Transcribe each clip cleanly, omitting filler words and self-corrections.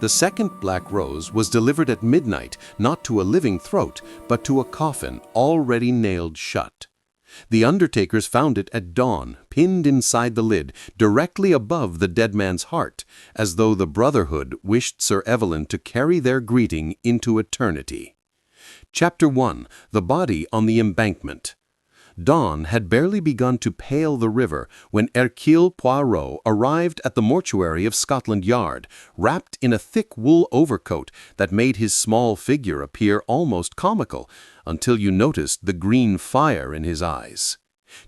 The second black rose was delivered at midnight, not to a living throat, but to a coffin already nailed shut. The undertakers found it at dawn, pinned inside the lid, directly above the dead man's heart, as though the Brotherhood wished Sir Evelyn to carry their greeting into eternity. Chapter 1. The Body on the Embankment. Dawn had barely begun to pale the river when Hercule Poirot arrived at the mortuary of Scotland Yard, wrapped in a thick wool overcoat that made his small figure appear almost comical, until you noticed the green fire in his eyes.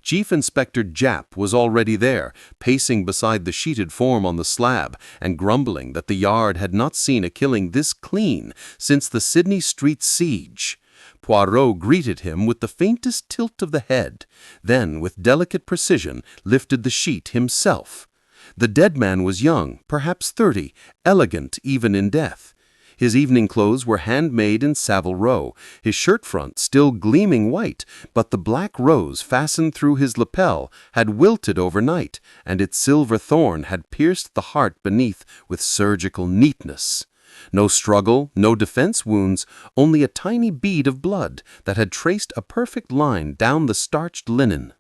Chief Inspector Japp was already there, pacing beside the sheeted form on the slab and grumbling that the yard had not seen a killing this clean since the Sydney Street siege. Poirot greeted him with the faintest tilt of the head, then with delicate precision lifted the sheet himself. The dead man was young, perhaps 30, elegant even in death. His evening clothes were handmade in Savile Row, his shirt front still gleaming white, but the black rose fastened through his lapel had wilted overnight, and its silver thorn had pierced the heart beneath with surgical neatness. No struggle, no defense wounds, only a tiny bead of blood that had traced a perfect line down the starched linen.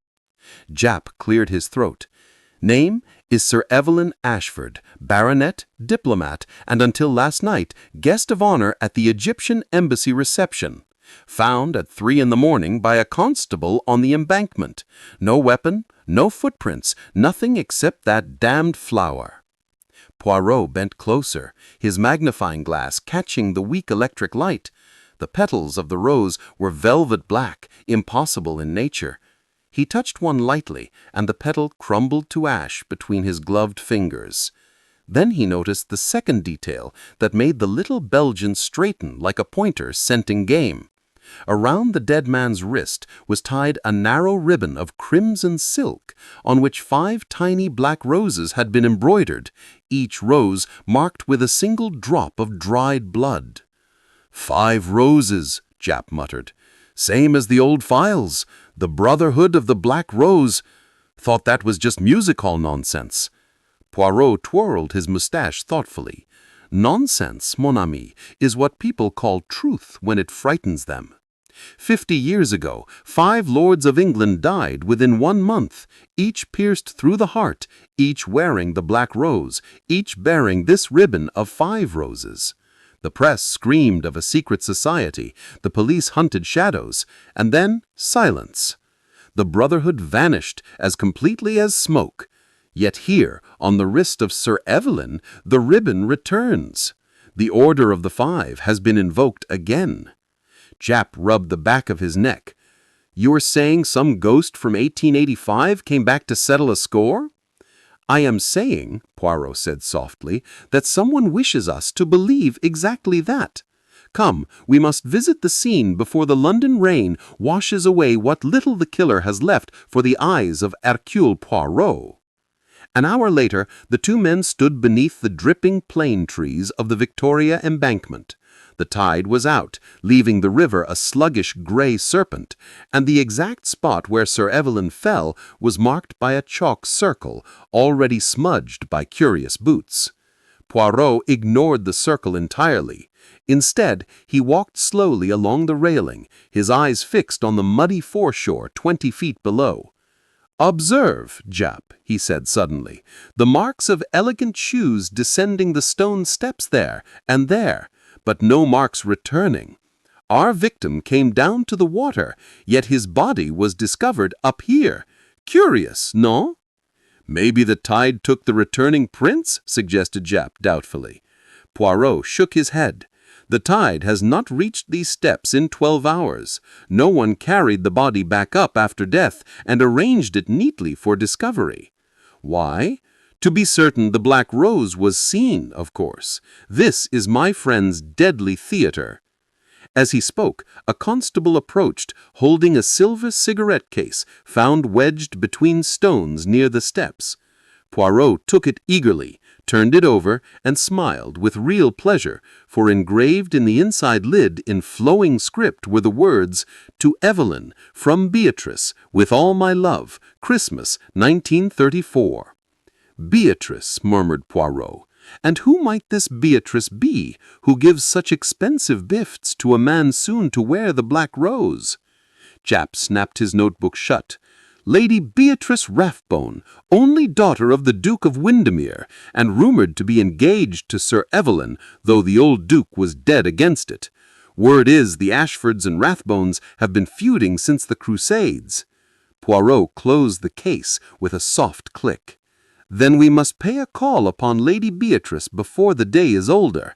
Japp cleared his throat. Name is Sir Evelyn Ashford, baronet, diplomat, and until last night, guest of honor at the Egyptian embassy reception. Found at 3 a.m. by a constable on the embankment. No weapon, no footprints, nothing except that damned flower. Poirot bent closer, his magnifying glass catching the weak electric light. The petals of the rose were velvet black, impossible in nature. He touched one lightly, and the petal crumbled to ash between his gloved fingers. Then he noticed the second detail that made the little Belgian straighten like a pointer scenting game. Around the dead man's wrist was tied a narrow ribbon of crimson silk, on which 5 tiny black roses had been embroidered, each rose marked with a single drop of dried blood. 5 roses, Japp muttered. Same as the old files. The Brotherhood of the Black Rose. Thought that was just music hall nonsense. Poirot twirled his moustache thoughtfully. Nonsense, mon ami, is what people call truth when it frightens them. 50 years ago, 5 lords of England died within 1 month, each pierced through the heart, each wearing the black rose, each bearing this ribbon of 5 roses. The press screamed of a secret society, the police hunted shadows, and then silence. The Brotherhood vanished as completely as smoke. Yet here, on the wrist of Sir Evelyn, the ribbon returns. The Order of the 5 has been invoked again. Japp rubbed the back of his neck. You are saying some ghost from 1885 came back to settle a score? I am saying, Poirot said softly, that someone wishes us to believe exactly that. Come, we must visit the scene before the London rain washes away what little the killer has left for the eyes of Hercule Poirot. An hour later, the 2 men stood beneath the dripping plane trees of the Victoria Embankment. The tide was out, leaving the river a sluggish gray serpent, and the exact spot where Sir Evelyn fell was marked by a chalk circle, already smudged by curious boots. Poirot ignored the circle entirely. Instead, he walked slowly along the railing, his eyes fixed on the muddy foreshore 20 feet below. Observe, Japp, he said suddenly, the marks of elegant shoes descending the stone steps there and there, but no marks returning. Our victim came down to the water, yet his body was discovered up here. Curious, no? Maybe the tide took the returning prince, suggested Japp doubtfully. Poirot shook his head. The tide has not reached these steps in 12 hours. No one carried the body back up after death and arranged it neatly for discovery. Why? To be certain, the black rose was seen, of course. This is my friend's deadly theater. As he spoke, a constable approached, holding a silver cigarette case found wedged between stones near the steps. Poirot took it eagerly, turned it over, and smiled with real pleasure, for engraved in the inside lid in flowing script were the words, "To Evelyn, from Beatrice, with all my love, Christmas, 1934. Beatrice, murmured Poirot. And who might this Beatrice be, who gives such expensive gifts to a man soon to wear the black rose? Japp snapped his notebook shut. Lady Beatrice Rathbone, only daughter of the Duke of Windermere, and rumored to be engaged to Sir Evelyn, though the old Duke was dead against it. Word is the Ashfords and Rathbones have been feuding since the Crusades. Poirot closed the case with a soft click. Then we must pay a call upon Lady Beatrice before the day is older.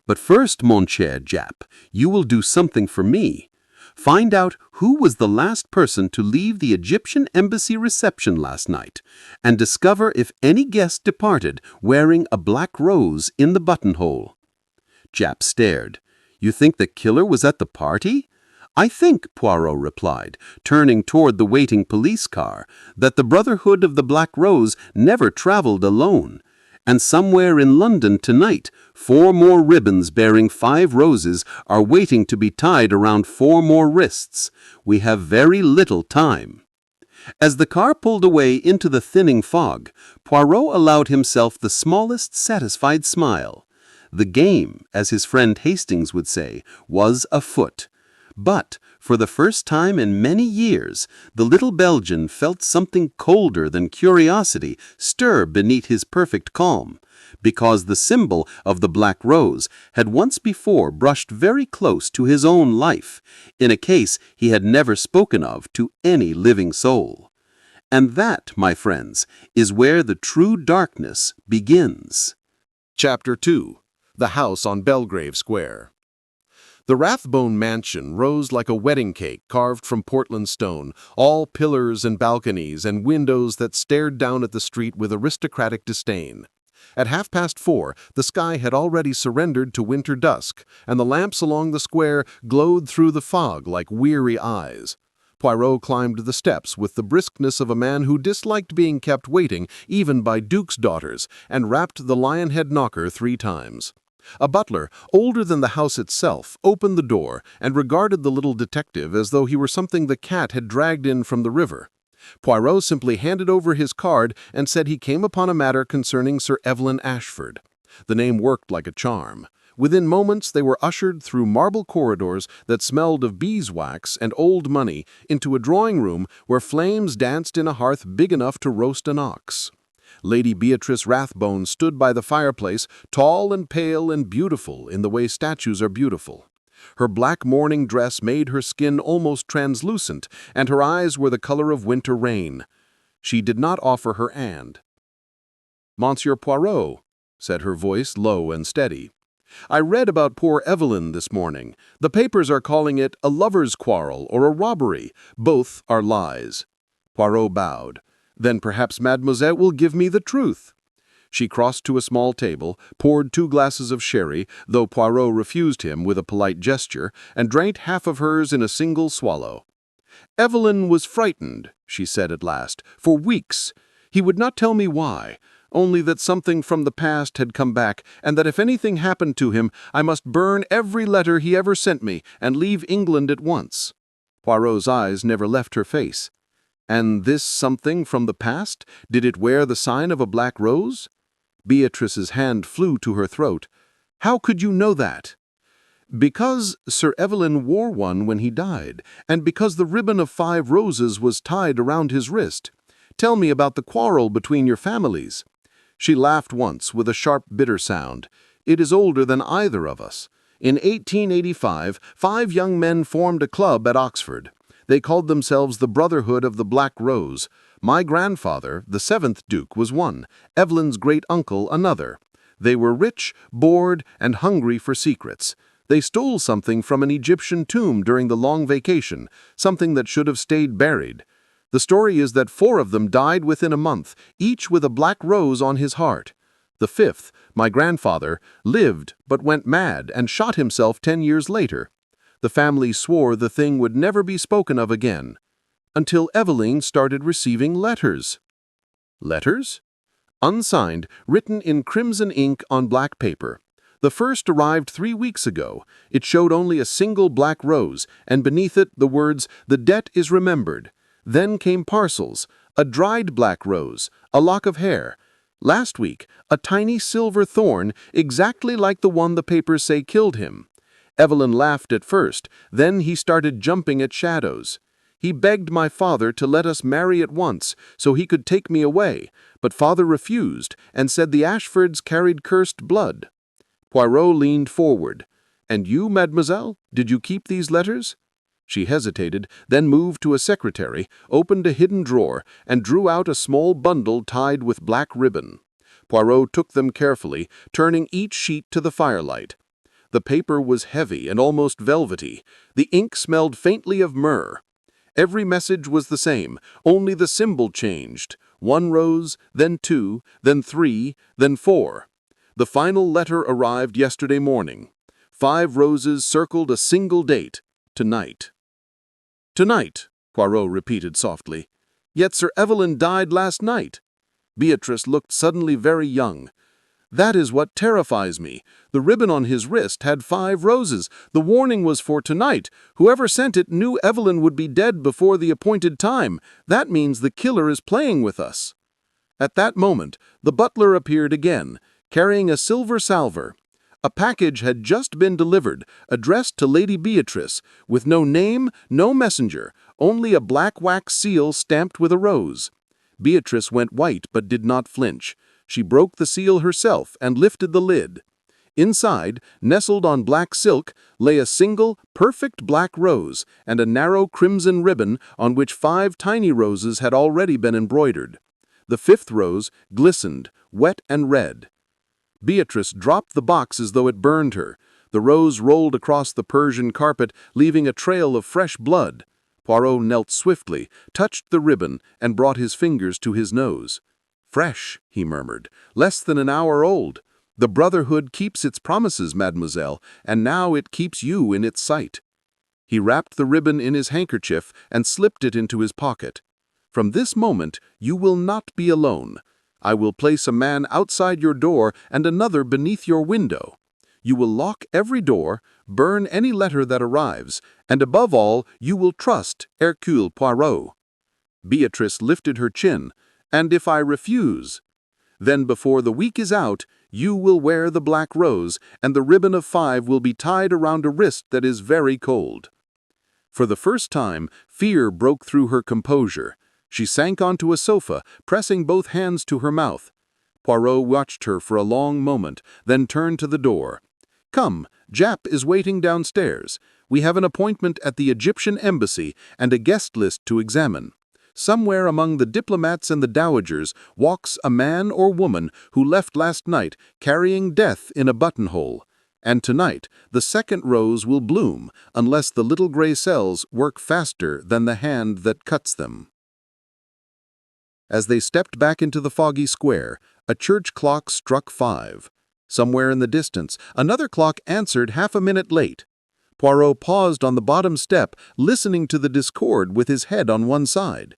But first, mon cher Japp, you will do something for me. Find out who was the last person to leave the Egyptian embassy reception last night, and discover if any guest departed wearing a black rose in the buttonhole. Japp stared. You think the killer was at the party? I think, Poirot replied, turning toward the waiting police car, that the Brotherhood of the Black Rose never traveled alone. And somewhere in London tonight, 4 more ribbons bearing 5 roses are waiting to be tied around 4 more wrists. We have very little time. As the car pulled away into the thinning fog, Poirot allowed himself the smallest satisfied smile. The game, as his friend Hastings would say, was afoot. But, for the first time in many years, the little Belgian felt something colder than curiosity stir beneath his perfect calm, because the symbol of the black rose had once before brushed very close to his own life, in a case he had never spoken of to any living soul. And that, my friends, is where the true darkness begins. Chapter 2. The House on Belgrave Square. The Rathbone mansion rose like a wedding cake carved from Portland stone, all pillars and balconies and windows that stared down at the street with aristocratic disdain. At 4:30, the sky had already surrendered to winter dusk, and the lamps along the square glowed through the fog like weary eyes. Poirot climbed the steps with the briskness of a man who disliked being kept waiting, even by dukes' daughters, and rapped the lion-head knocker 3 times. A butler, older than the house itself, opened the door and regarded the little detective as though he were something the cat had dragged in from the river. Poirot simply handed over his card and said he came upon a matter concerning Sir Evelyn Ashford. The name worked like a charm. Within moments they were ushered through marble corridors that smelled of beeswax and old money into a drawing-room where flames danced in a hearth big enough to roast an ox. Lady Beatrice Rathbone stood by the fireplace, tall and pale and beautiful in the way statues are beautiful. Her black mourning dress made her skin almost translucent, and her eyes were the color of winter rain. She did not offer her hand. "Monsieur Poirot," said her voice, low and steady. "I read about poor Evelyn this morning. The papers are calling it a lover's quarrel or a robbery. Both are lies." Poirot bowed. "Then perhaps mademoiselle will give me the truth." She crossed to a small table, poured 2 glasses of sherry, though Poirot refused him with a polite gesture, and drank half of hers in a single swallow. "Evelyn was frightened," she said at last, "for weeks. He would not tell me why, only that something from the past had come back, and that if anything happened to him, I must burn every letter he ever sent me and leave England at once." Poirot's eyes never left her face. "And this something from the past, did it wear the sign of a black rose?" Beatrice's hand flew to her throat. "How could you know that?" "Because Sir Evelyn wore one when he died, and because the ribbon of 5 roses was tied around his wrist. Tell me about the quarrel between your families." She laughed once with a sharp, bitter sound. "It is older than either of us. In 1885, 5 young men formed a club at Oxford. They called themselves the Brotherhood of the Black Rose. My grandfather, the 7th Duke, was one, Evelyn's great-uncle another. They were rich, bored, and hungry for secrets. They stole something from an Egyptian tomb during the long vacation, something that should have stayed buried. The story is that 4 of them died within a month, each with a black rose on his heart. The 5th, my grandfather, lived but went mad and shot himself 10 years later. The family swore the thing would never be spoken of again, until Evelyn started receiving letters." "Letters?" "Unsigned, written in crimson ink on black paper. The first arrived 3 weeks ago. It showed only a single black rose, and beneath it the words, 'The debt is remembered.' Then came parcels, a dried black rose, a lock of hair. Last week, a tiny silver thorn, exactly like the one the papers say killed him. Evelyn laughed at first, then he started jumping at shadows. He begged my father to let us marry at once so he could take me away, but father refused and said the Ashfords carried cursed blood. Poirot leaned forward. "And you, mademoiselle, did you keep these letters?" She hesitated, then moved to a secretary, opened a hidden drawer, and drew out a small bundle tied with black ribbon. Poirot took them carefully, turning each sheet to the firelight. The paper was heavy and almost velvety. The ink smelled faintly of myrrh. Every message was the same, only the symbol changed. 1 rose, then 2, then 3, then 4. The final letter arrived yesterday morning. 5 roses circled a single date, tonight. "Tonight," Poirot repeated softly. "Yet Sir Evelyn died last night." Beatrice looked suddenly very young. "That is what terrifies me. The ribbon on his wrist had 5 roses. The warning was for tonight. Whoever sent it knew Evelyn would be dead before the appointed time. That means the killer is playing with us." At that moment, the butler appeared again, carrying a silver salver. A package had just been delivered, addressed to Lady Beatrice, with no name, no messenger, only a black wax seal stamped with a rose. Beatrice went white but did not flinch. She broke the seal herself and lifted the lid. Inside, nestled on black silk, lay a single, perfect black rose and a narrow crimson ribbon on which 5 tiny roses had already been embroidered. The 5th rose glistened, wet and red. Beatrice dropped the box as though it burned her. The rose rolled across the Persian carpet, leaving a trail of fresh blood. Poirot knelt swiftly, touched the ribbon, and brought his fingers to his nose. "Fresh," he murmured, "less than an hour old. The Brotherhood keeps its promises, mademoiselle, and now it keeps you in its sight." He wrapped the ribbon in his handkerchief and slipped it into his pocket. "From this moment, you will not be alone. I will place a man outside your door and another beneath your window. You will lock every door, burn any letter that arrives, and above all, you will trust Hercule Poirot." Beatrice lifted her chin. "And if I refuse?" "Then before the week is out, you will wear the black rose, and the ribbon of 5 will be tied around a wrist that is very cold." For the first time, fear broke through her composure. She sank onto a sofa, pressing both hands to her mouth. Poirot watched her for a long moment, then turned to the door. "Come, Jap is waiting downstairs. We have an appointment at the Egyptian embassy and a guest list to examine. Somewhere among the diplomats and the dowagers walks a man or woman who left last night carrying death in a buttonhole. And tonight, the 2nd rose will bloom unless the little gray cells work faster than the hand that cuts them." As they stepped back into the foggy square, a church clock struck 5. Somewhere in the distance, another clock answered half a minute late. Poirot paused on the bottom step, listening to the discord with his head on one side.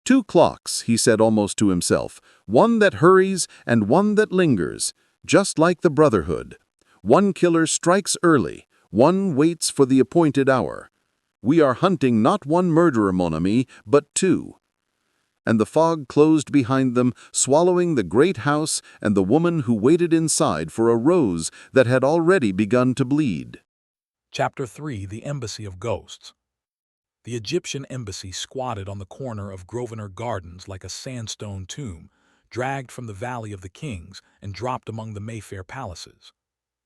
2 clocks, he said almost to himself, one that hurries and one that lingers, just like the Brotherhood. One killer strikes early, one waits for the appointed hour. We are hunting not one murderer, mon ami, but 2. And the fog closed behind them, swallowing the great house and the woman who waited inside for a rose that had already begun to bleed. Chapter 3: The Embassy of Ghosts. The Egyptian embassy squatted on the corner of Grosvenor Gardens like a sandstone tomb, dragged from the Valley of the Kings and dropped among the Mayfair palaces.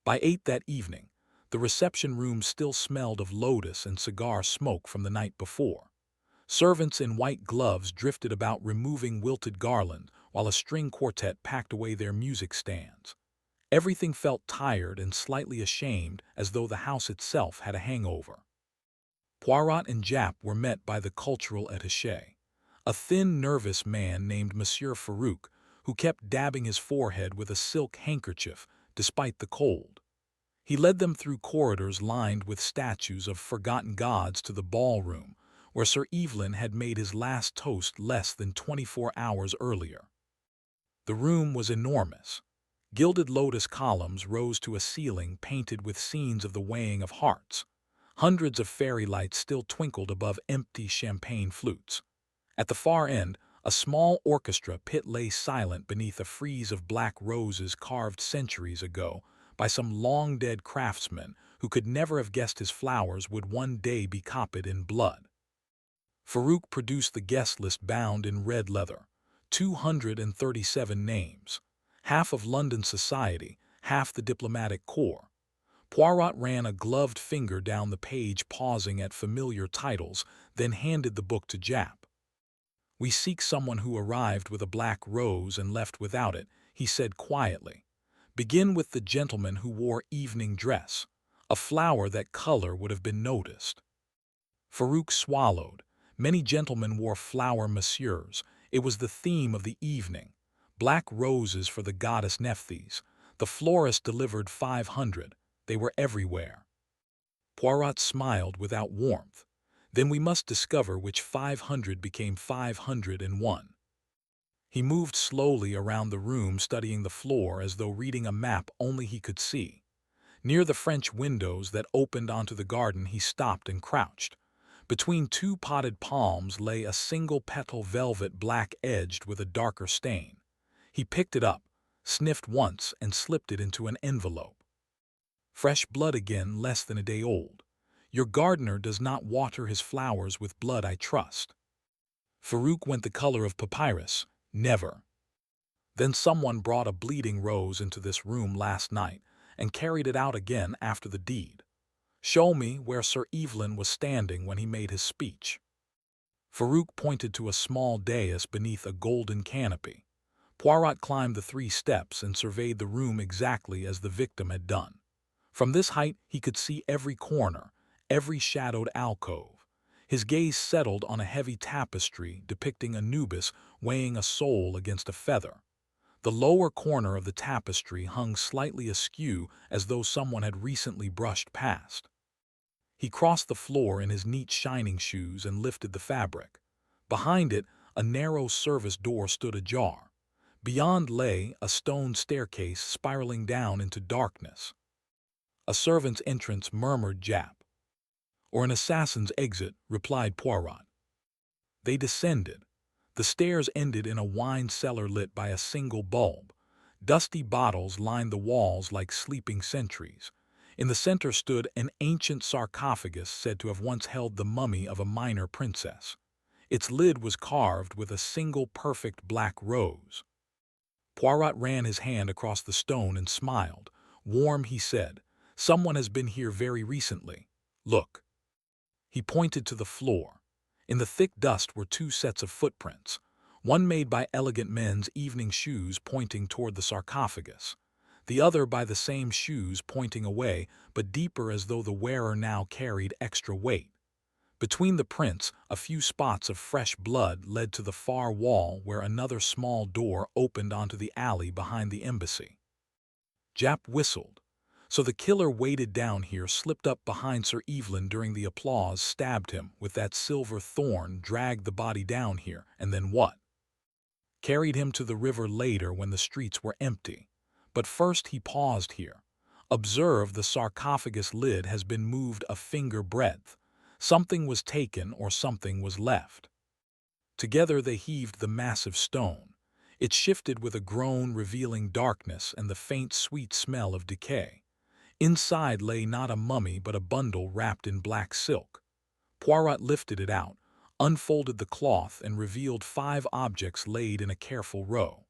By 8 that evening, the reception room still smelled of lotus and cigar smoke from the night before. Servants in white gloves drifted about removing wilted garland, while a string quartet packed away their music stands. Everything felt tired and slightly ashamed, as though the house itself had a hangover. Poirot and Jap were met by the cultural attaché, a thin, nervous man named Monsieur Farouk, who kept dabbing his forehead with a silk handkerchief despite the cold. He led them through corridors lined with statues of forgotten gods to the ballroom, where Sir Evelyn had made his last toast less than 24 hours earlier. The room was enormous. Gilded lotus columns rose to a ceiling painted with scenes of the weighing of hearts. Hundreds of fairy lights still twinkled above empty champagne flutes. At the far end, A small orchestra pit lay silent beneath a frieze of black roses carved centuries ago by some long-dead craftsman who could never have guessed his flowers would one day be copied in blood. Farouk produced the guest list bound in red leather. 237 names. Half of London society, half the diplomatic corps. Poirot ran a gloved finger down the page, pausing at familiar titles, then handed the book to Jap. "We seek someone who arrived with a black rose and left without it," he said quietly. "Begin with the gentleman who wore evening dress. A flower that color would have been noticed." Farouk swallowed. Many gentlemen wore flower messieurs. It was the theme of the evening. Black roses for the goddess Nephthys. The florist delivered 500. They were everywhere. Poirot smiled without warmth. "Then we must discover which 500 became 501. He moved slowly around the room, studying the floor as though reading a map only he could see. Near the French windows that opened onto the garden, he stopped and crouched. Between two potted palms lay a single petal velvet, black-edged with a darker stain. He picked it up, sniffed once, and slipped it into an envelope. "Fresh blood again, less than a day old. Your gardener does not water his flowers with blood, I trust." Farouk went the color of papyrus. "Never." "Then someone brought a bleeding rose into this room last night and carried it out again after the deed. Show me where Sir Evelyn was standing when he made his speech." Farouk pointed to a small dais beneath a golden canopy. Poirot climbed the 3 steps and surveyed the room exactly as the victim had done. From this height he could see every corner, every shadowed alcove. His gaze settled on a heavy tapestry depicting Anubis weighing a soul against a feather. The lower corner of the tapestry hung slightly askew, as though someone had recently brushed past. He crossed the floor in his neat shining shoes and lifted the fabric. Behind it, a narrow service door stood ajar. Beyond lay a stone staircase spiraling down into darkness. "A servant's entrance," murmured Jap. "Or an assassin's exit," replied Poirot. They descended. The stairs ended in a wine cellar lit by a single bulb. Dusty bottles lined the walls like sleeping sentries. In the center stood an ancient sarcophagus said to have once held the mummy of a minor princess. Its lid was carved with a single perfect black rose. Poirot ran his hand across the stone and smiled. "Warm," he said. "Someone has been here very recently. Look." He pointed to the floor. In the thick dust were 2 sets of footprints, one made by elegant men's evening shoes pointing toward the sarcophagus, the other by the same shoes pointing away, but deeper, as though the wearer now carried extra weight. Between the prints, a few spots of fresh blood led to the far wall, where another small door opened onto the alley behind the embassy. Jap whistled. "So the killer waited down here, slipped up behind Sir Evelyn during the applause, stabbed him with that silver thorn, dragged the body down here, and then what? Carried him to the river later when the streets were empty. But first he paused here. Observe, the sarcophagus lid has been moved a finger breadth. Something was taken or something was left." Together they heaved the massive stone. It shifted with a groan, revealing darkness and the faint, sweet smell of decay. Inside lay not a mummy but a bundle wrapped in black silk. Poirot lifted it out, unfolded the cloth, and revealed 5 objects laid in a careful row.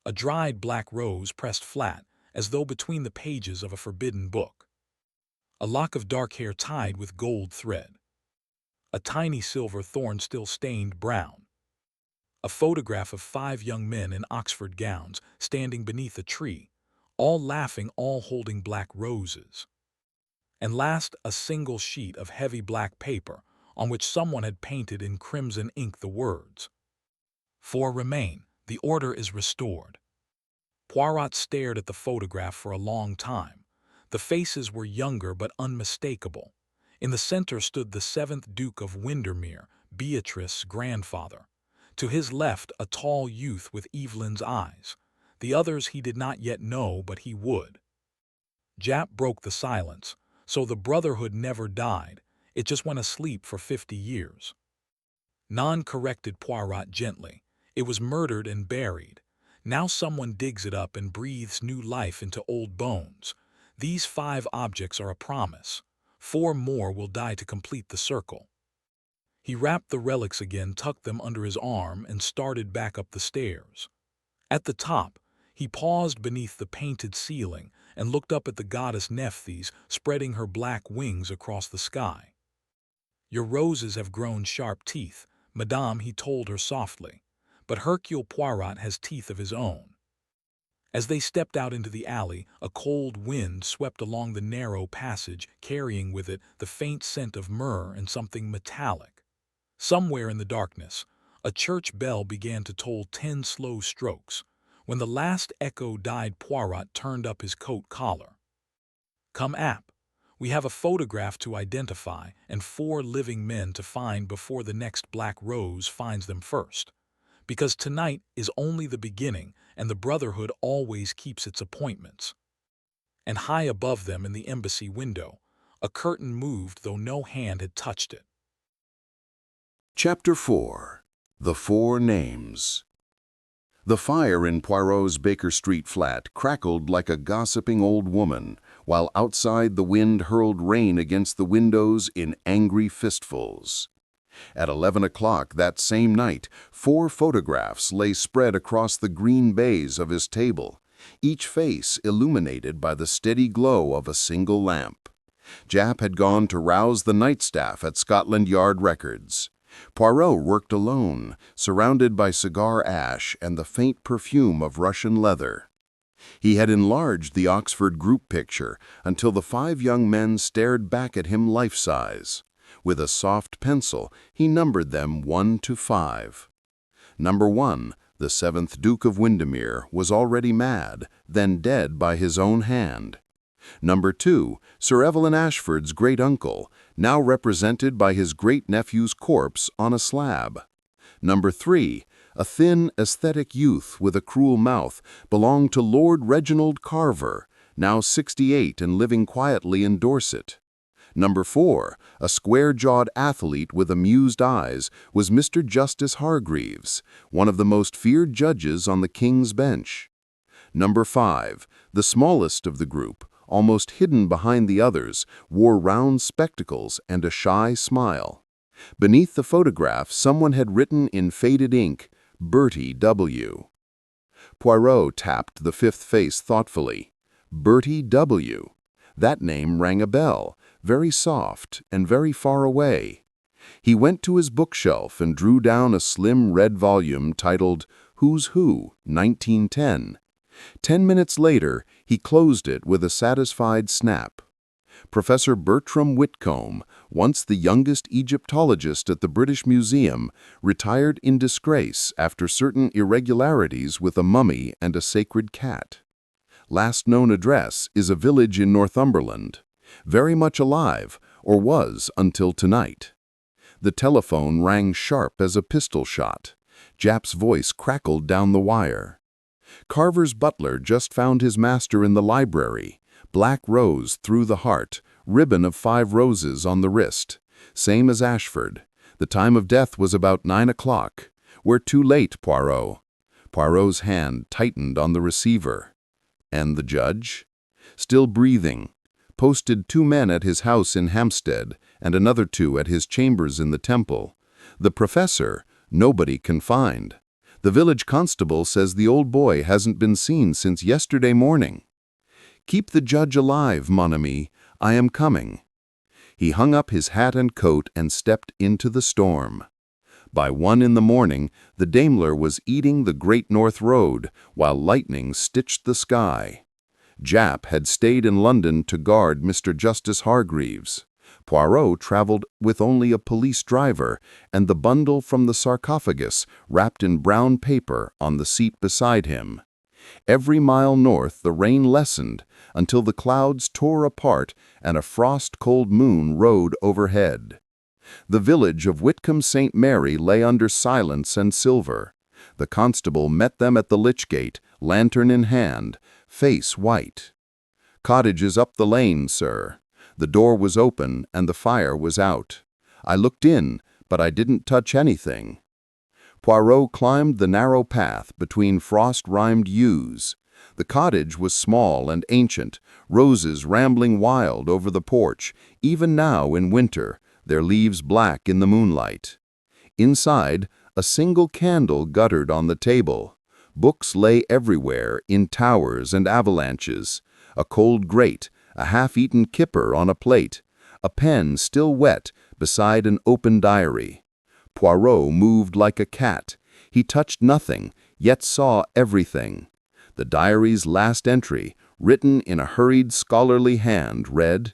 A dried black rose pressed flat, as though between the pages of a forbidden book. A lock of dark hair tied with gold thread. A tiny silver thorn still stained brown. A photograph of 5 young men in Oxford gowns standing beneath a tree, all laughing, all holding black roses. And last, a single sheet of heavy black paper on which someone had painted in crimson ink the words, "4 remain. The order is restored." Poirot stared at the photograph for a long time. The faces were younger but unmistakable. In the center stood the 7th Duke of Windermere, Beatrice's grandfather. To his left, a tall youth with Evelyn's eyes. The others he did not yet know, but he would. Jap broke the silence. "So the Brotherhood never died. It just went asleep for 50 years. Non corrected Poirot gently. It was murdered and buried. Now someone digs it up and breathes new life into old bones. These 5 objects are a promise. 4 more will die to complete the circle. He wrapped the relics again, tucked them under his arm, and started back up the stairs. At the top, he paused beneath the painted ceiling and looked up at the goddess Nephthys spreading her black wings across the sky. "Your roses have grown sharp teeth, madame," he told her softly, "but Hercule Poirot has teeth of his own." As they stepped out into the alley, a cold wind swept along the narrow passage, carrying with it the faint scent of myrrh and something metallic. Somewhere in the darkness, a church bell began to toll 10 slow strokes. When the last echo died, Poirot turned up his coat collar. "Come, App. We have a photograph to identify and 4 living men to find before the next Black Rose finds them first. Because tonight is only the beginning, and the Brotherhood always keeps its appointments." And high above them in the embassy window, a curtain moved though no hand had touched it. Chapter 4. The 4 Names. The fire in Poirot's Baker Street flat crackled like a gossiping old woman, while outside the wind hurled rain against the windows in angry fistfuls. At 11 o'clock that same night, 4 photographs lay spread across the green baize of his table, each face illuminated by the steady glow of a single lamp. Jap had gone to rouse the night staff at Scotland Yard Records. Poirot worked alone, surrounded by cigar ash and the faint perfume of Russian leather. He had enlarged the Oxford group picture until the 5 young men stared back at him life-size. With a soft pencil, he numbered them 1 to 5. Number 1, the 7th Duke of Windermere, was already mad, then dead by his own hand. Number 2, Sir Evelyn Ashford's great-uncle, now represented by his great-nephew's corpse on a slab. Number 3, a thin, aesthetic youth with a cruel mouth, belonged to Lord Reginald Carver, now 68 and living quietly in Dorset. Number 4, a square-jawed athlete with amused eyes, was Mr. Justice Hargreaves, one of the most feared judges on the King's Bench. Number 5, the smallest of the group, almost hidden behind the others, wore round spectacles and a shy smile. Beneath the photograph, someone had written in faded ink, "Bertie W." Poirot tapped the 5th face thoughtfully. Bertie W. That name rang a bell, very soft and very far away. He went to his bookshelf and drew down a slim red volume titled Who's Who, 1910. 10 minutes later, he closed it with a satisfied snap. Professor Bertram Whitcomb, once the youngest Egyptologist at the British Museum, retired in disgrace after certain irregularities with a mummy and a sacred cat. Last known address is a village in Northumberland. Very much alive, or was until tonight. The telephone rang sharp as a pistol shot. Jap's voice crackled down the wire. Carver's butler just found his master in the library. Black rose through the heart, ribbon of 5 roses on the wrist. Same as Ashford. The time of death was about 9 o'clock. We're too late, Poirot. Poirot's hand tightened on the receiver. And the judge? Still breathing. Posted 2 men at his house in Hampstead, and another 2 at his chambers in the Temple. The professor, nobody can find. The village constable says the old boy hasn't been seen since yesterday morning. Keep the judge alive, mon ami. I am coming. He hung up his hat and coat and stepped into the storm. By 1 in the morning, the Daimler was eating the Great North Road, while lightning stitched the sky. Jap had stayed in London to guard Mr. Justice Hargreaves. Poirot traveled with only a police driver and the bundle from the sarcophagus wrapped in brown paper on the seat beside him. Every mile north the rain lessened until the clouds tore apart and a frost-cold moon rode overhead. The village of Whitcomb St. Mary lay under silence and silver. The constable met them at the lich gate, lantern in hand, face white. "Cottages up the lane, sir." The door was open and the fire was out. I looked in, but I didn't touch anything. Poirot climbed the narrow path between frost-rimed yews. The cottage was small and ancient, roses rambling wild over the porch, even now in winter, their leaves black in the moonlight. Inside, a single candle guttered on the table. Books lay everywhere in towers and avalanches. A cold grate, a half-eaten kipper on a plate, a pen still wet beside an open diary. Poirot moved like a cat. He touched nothing, yet saw everything. The diary's last entry, written in a hurried scholarly hand, read,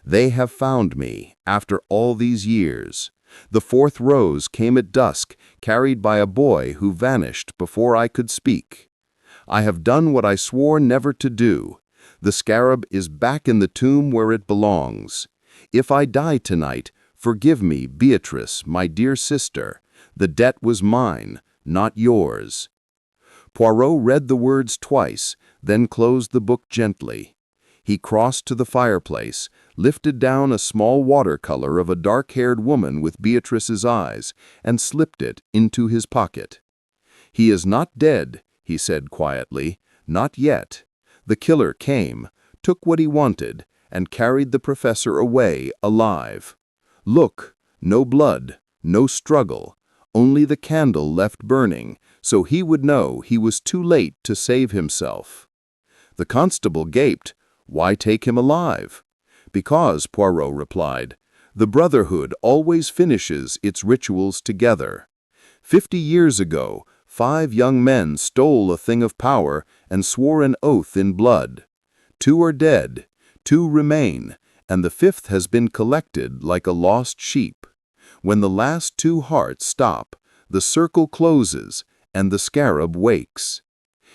"They have found me, after all these years. The fourth rose came at dusk, carried by a boy who vanished before I could speak. I have done what I swore never to do. The scarab is back in the tomb where it belongs. If I die tonight, forgive me, Beatrice, my dear sister. The debt was mine, not yours." Poirot read the words twice, then closed the book gently. He crossed to the fireplace, lifted down a small watercolor of a dark-haired woman with Beatrice's eyes, and slipped it into his pocket. "He is not dead," he said quietly, "not yet. The killer came, took what he wanted, and carried the professor away alive. Look, no blood, no struggle, only the candle left burning, so he would know he was too late to save himself." The constable gaped. "Why take him alive?" "Because," Poirot replied, "the Brotherhood always finishes its rituals together. 50 years ago, 5 young men stole a thing of power and swore an oath in blood. 2 are dead, 2 remain, and the 5th has been collected like a lost sheep. When the last 2 hearts stop, the circle closes, and the scarab wakes."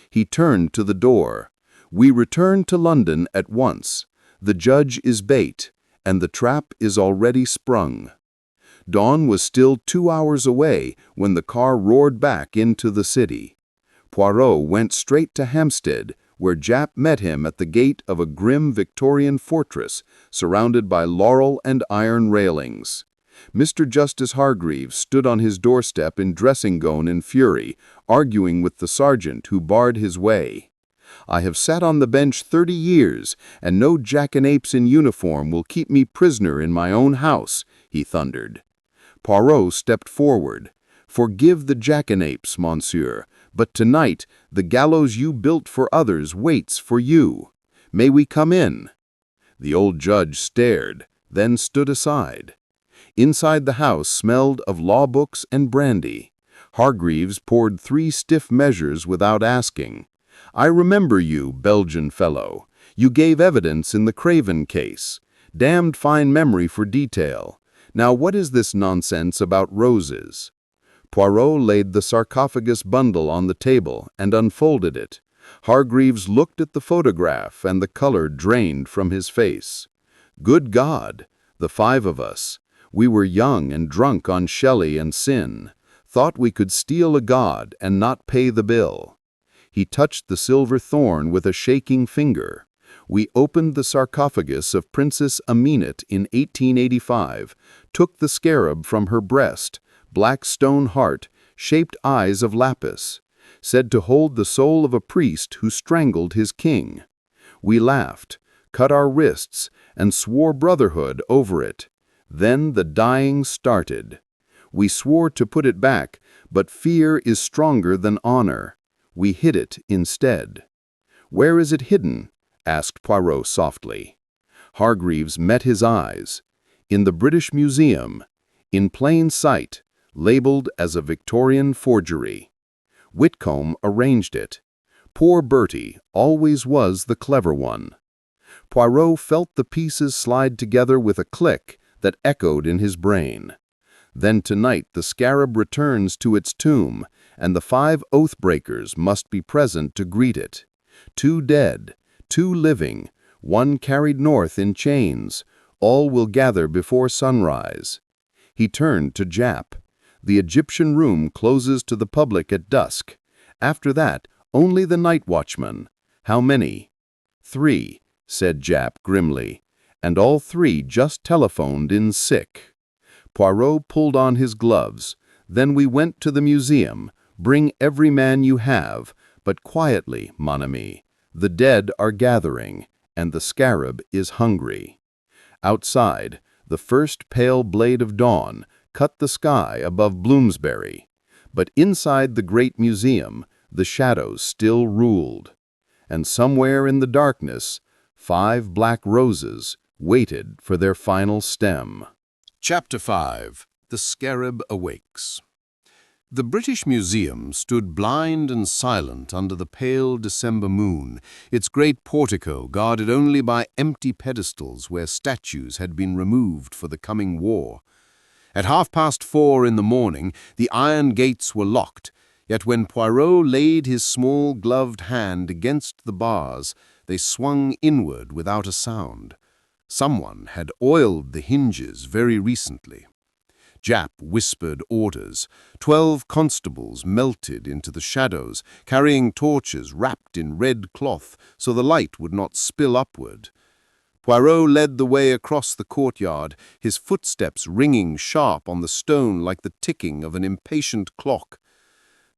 He turned to the door. "We return to London at once. The judge is bait, and the trap is already sprung." Dawn was still 2 hours away when the car roared back into the city. Poirot went straight to Hampstead, where Japp met him at the gate of a grim Victorian fortress surrounded by laurel and iron railings. Mr. Justice Hargreaves stood on his doorstep in dressing-gown in fury, arguing with the sergeant who barred his way. "I have sat on the bench 30 years, and no jackanapes in uniform will keep me prisoner in my own house," he thundered. Poirot stepped forward. "Forgive the jackanapes, monsieur, but tonight the gallows you built for others waits for you. May we come in?" The old judge stared, then stood aside. Inside the house smelled of law books and brandy. Hargreaves poured 3 stiff measures without asking. "I remember you, Belgian fellow. You gave evidence in the Craven case. Damned fine memory for detail. Now what is this nonsense about roses?" Poirot laid the sarcophagus bundle on the table and unfolded it. Hargreaves looked at the photograph and the color drained from his face. "Good God! The 5 of us. We were young and drunk on Shelley and sin. Thought we could steal a god and not pay the bill." He touched the silver thorn with a shaking finger. "We opened the sarcophagus of Princess Aminat in 1885, took the scarab from her breast, black stone heart, shaped eyes of lapis, said to hold the soul of a priest who strangled his king. We laughed, cut our wrists, and swore brotherhood over it. Then the dying started. We swore to put it back, but fear is stronger than honor. We hid it instead." "Where is it hidden?" asked Poirot softly. Hargreaves met his eyes. "In the British Museum, in plain sight, labeled as a Victorian forgery. Whitcomb arranged it. Poor Bertie always was the clever one." Poirot felt the pieces slide together with a click that echoed in his brain. Then tonight the scarab returns to its tomb, and the 5 oath-breakers must be present to greet it. 2 dead, 2 living, 1 carried north in chains. All will gather before sunrise. He turned to Japp. "The Egyptian room closes to the public at dusk. After that, only the night watchman. How many?" 3, said Japp grimly, "and all 3 just telephoned in sick." Poirot pulled on his gloves. Then we went to the museum. Bring every man you have, but quietly, mon ami. The dead are gathering, and the scarab is hungry. Outside, the first pale blade of dawn cut the sky above Bloomsbury, but inside the great museum, the shadows still ruled. And somewhere in the darkness, 5 black roses waited for their final stem. Chapter 5. The Scarab Awakes. The British Museum stood blind and silent under the pale December moon, its great portico guarded only by empty pedestals where statues had been removed for the coming war. At 4:30 in the morning, the iron gates were locked, yet when Poirot laid his small gloved hand against the bars, they swung inward without a sound. Someone had oiled the hinges very recently. Japp whispered orders. 12 constables melted into the shadows, carrying torches wrapped in red cloth so the light would not spill upward. Poirot led the way across the courtyard, his footsteps ringing sharp on the stone like the ticking of an impatient clock.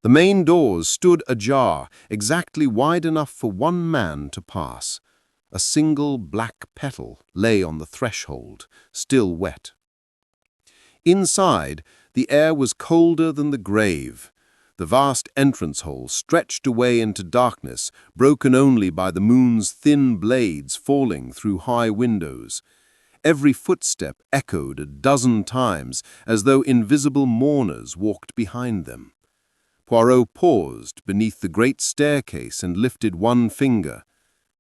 The main doors stood ajar, exactly wide enough for one man to pass. A single black petal lay on the threshold, still wet. Inside, the air was colder than the grave. The vast entrance hall stretched away into darkness, broken only by the moon's thin blades falling through high windows. Every footstep echoed a dozen times, as though invisible mourners walked behind them. Poirot paused beneath the great staircase and lifted one finger.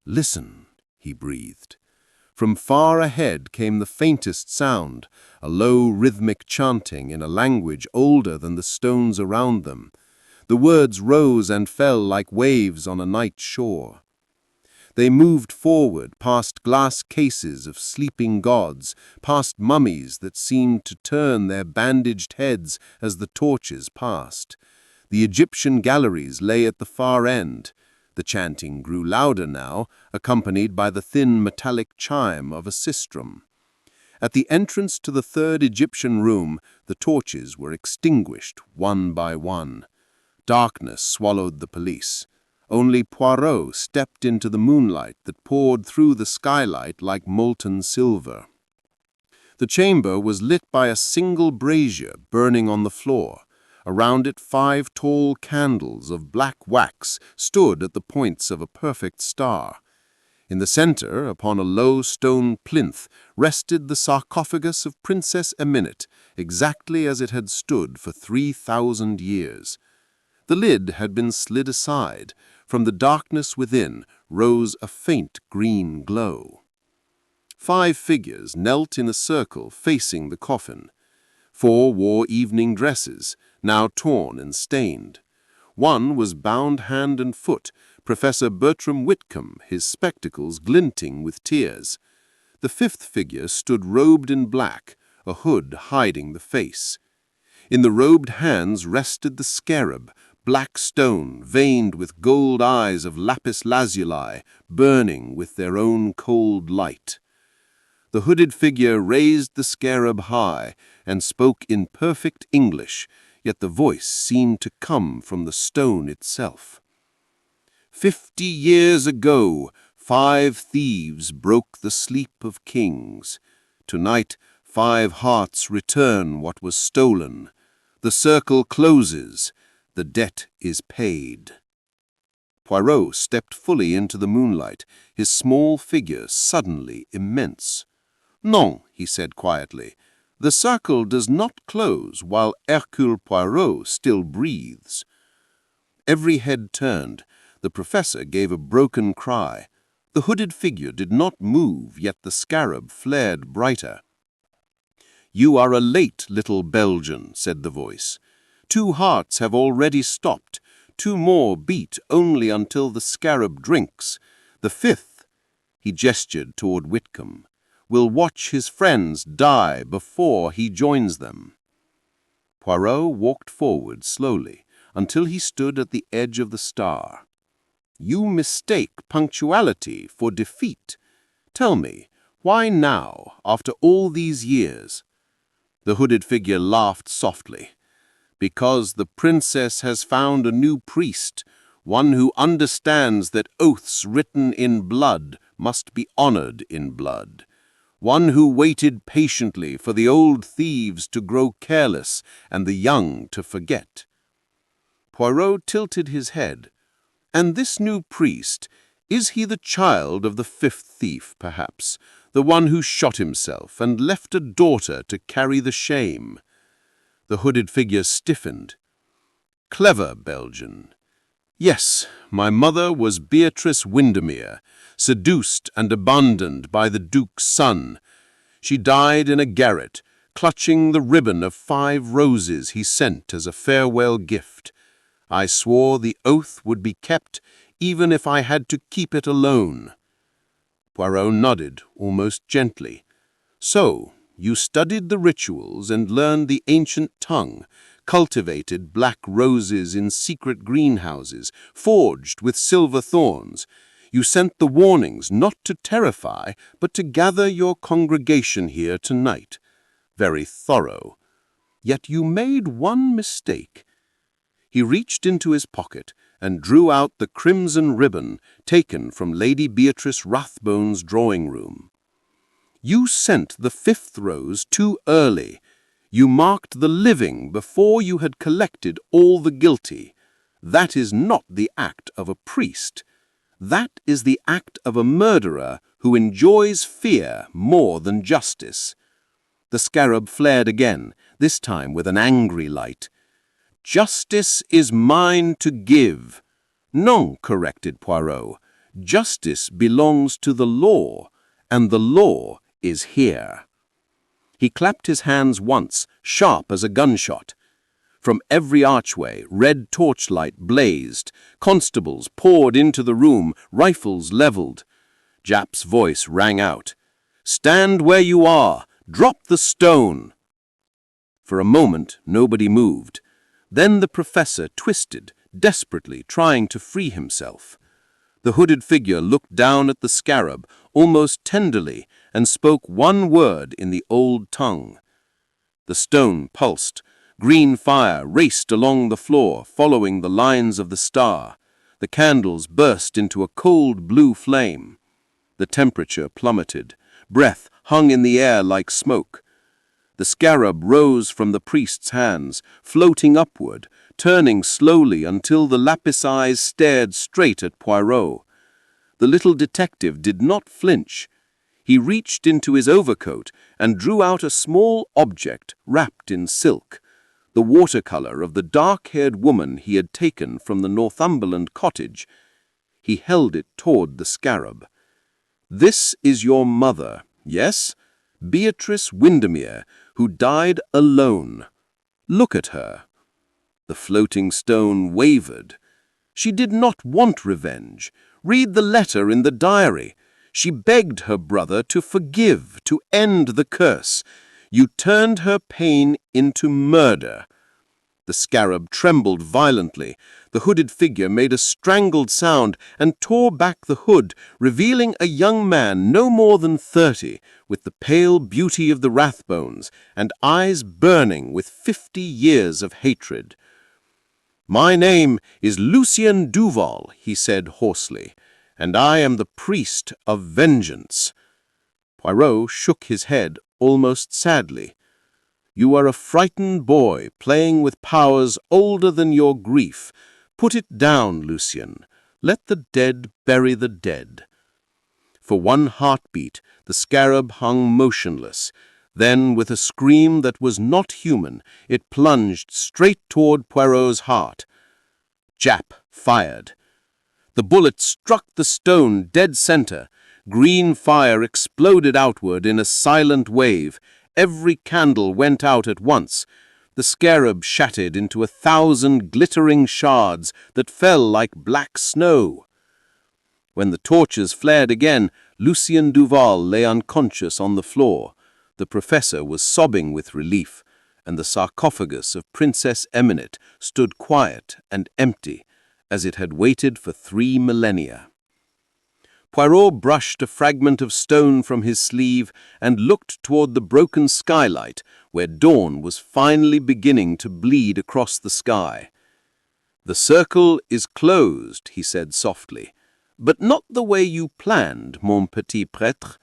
"Listen," he breathed. From far ahead came the faintest sound, a low rhythmic chanting in a language older than the stones around them. The words rose and fell like waves on a night shore. They moved forward past glass cases of sleeping gods, past mummies that seemed to turn their bandaged heads as the torches passed. The Egyptian galleries lay at the far end. The chanting grew louder now, accompanied by the thin metallic chime of a sistrum. At the entrance to the 3rd Egyptian room, the torches were extinguished one by one. Darkness swallowed the police. Only Poirot stepped into the moonlight that poured through the skylight like molten silver. The chamber was lit by a single brazier burning on the floor. Around it 5 tall candles of black wax stood at the points of a perfect star. In the center, upon a low stone plinth, rested the sarcophagus of Princess Eminette, exactly as it had stood for 3,000 years. The lid had been slid aside. From the darkness within rose a faint green glow. 5 figures knelt in a circle facing the coffin. 4 wore evening dresses, now torn and stained. One was bound hand and foot, Professor Bertram Whitcomb, his spectacles glinting with tears. The 5th figure stood robed in black, a hood hiding the face. In the robed hands rested the scarab, black stone veined with gold eyes of lapis lazuli, burning with their own cold light. The hooded figure raised the scarab high and spoke in perfect English, yet the voice seemed to come from the stone itself. 50 years ago, 5 thieves broke the sleep of kings. Tonight, 5 hearts return what was stolen. The circle closes. The debt is paid. Poirot stepped fully into the moonlight, his small figure suddenly immense. "Non," he said quietly. "The circle does not close while Hercule Poirot still breathes." Every head turned. The professor gave a broken cry. The hooded figure did not move, yet the scarab flared brighter. "You are a late little Belgian," said the voice. 2 hearts have already stopped. 2 more beat only until the scarab drinks. The 5th, he gestured toward Whitcomb, will watch his friends die before he joins them. Poirot walked forward slowly until he stood at the edge of the star. "You mistake punctuality for defeat. Tell me, why now, after all these years?" The hooded figure laughed softly. Because the princess has found a new priest, one who understands that oaths written in blood must be honored in blood, one who waited patiently for the old thieves to grow careless and the young to forget. Poirot tilted his head. And this new priest, is he the child of the fifth thief, perhaps, the one who shot himself and left a daughter to carry the shame? The hooded figure stiffened. Clever Belgian. Yes, my mother was Beatrice Windermere, seduced and abandoned by the Duke's son. She died in a garret, clutching the ribbon of 5 roses he sent as a farewell gift. I swore the oath would be kept, even if I had to keep it alone. Poirot nodded, almost gently. So, you studied the rituals and learned the ancient tongue, cultivated black roses in secret greenhouses, forged with silver thorns. You sent the warnings not to terrify, but to gather your congregation here tonight. Very thorough. Yet you made one mistake. He reached into his pocket and drew out the crimson ribbon taken from Lady Beatrice Rathbone's drawing room. You sent the 5th rose too early. You marked the living before you had collected all the guilty. That is not the act of a priest. That is the act of a murderer who enjoys fear more than justice. The scarab flared again, this time with an angry light. Justice is mine to give. Non, corrected Poirot. Justice belongs to the law, and the law is here. He clapped his hands once, sharp as a gunshot. From every archway, red torchlight blazed. Constables poured into the room, rifles leveled. Japp's voice rang out. Stand where you are! Drop the stone! For a moment, nobody moved. Then the professor twisted, desperately trying to free himself. The hooded figure looked down at the scarab, almost tenderly, and spoke one word in the old tongue. The stone pulsed. Green fire raced along the floor, following the lines of the star. The candles burst into a cold blue flame. The temperature plummeted. Breath hung in the air like smoke. The scarab rose from the priest's hands, floating upward, turning slowly until the lapis eyes stared straight at Poirot. The little detective did not flinch. He reached into his overcoat and drew out a small object wrapped in silk, the watercolor of the dark-haired woman he had taken from the Northumberland cottage. He held it toward the scarab. This is your mother, yes? Beatrice Windermere, who died alone. Look at her. The floating stone wavered. She did not want revenge. Read the letter in the diary. She begged her brother to forgive, to end the curse. You turned her pain into murder. The scarab trembled violently. The hooded figure made a strangled sound and tore back the hood, revealing a young man no more than 30, with the pale beauty of the Rathbones, and eyes burning with 50 years of hatred. My name is Lucien Duval, he said hoarsely, and I am the priest of vengeance. Poirot shook his head almost sadly. You are a frightened boy playing with powers older than your grief. Put it down, Lucien. Let the dead bury the dead. For one heartbeat, the scarab hung motionless. Then, with a scream that was not human, it plunged straight toward Poirot's heart. Japp fired. The bullet struck the stone dead center. Green fire exploded outward in a silent wave. Every candle went out at once. The scarab shattered into 1,000 glittering shards that fell like black snow. When the torches flared again, Lucien Duval lay unconscious on the floor. The professor was sobbing with relief, and the sarcophagus of Princess Eminette stood quiet and empty, as it had waited for 3 millennia. Poirot brushed a fragment of stone from his sleeve and looked toward the broken skylight where dawn was finally beginning to bleed across the sky. "The circle is closed," he said softly, "but not the way you planned, mon petit prêtre.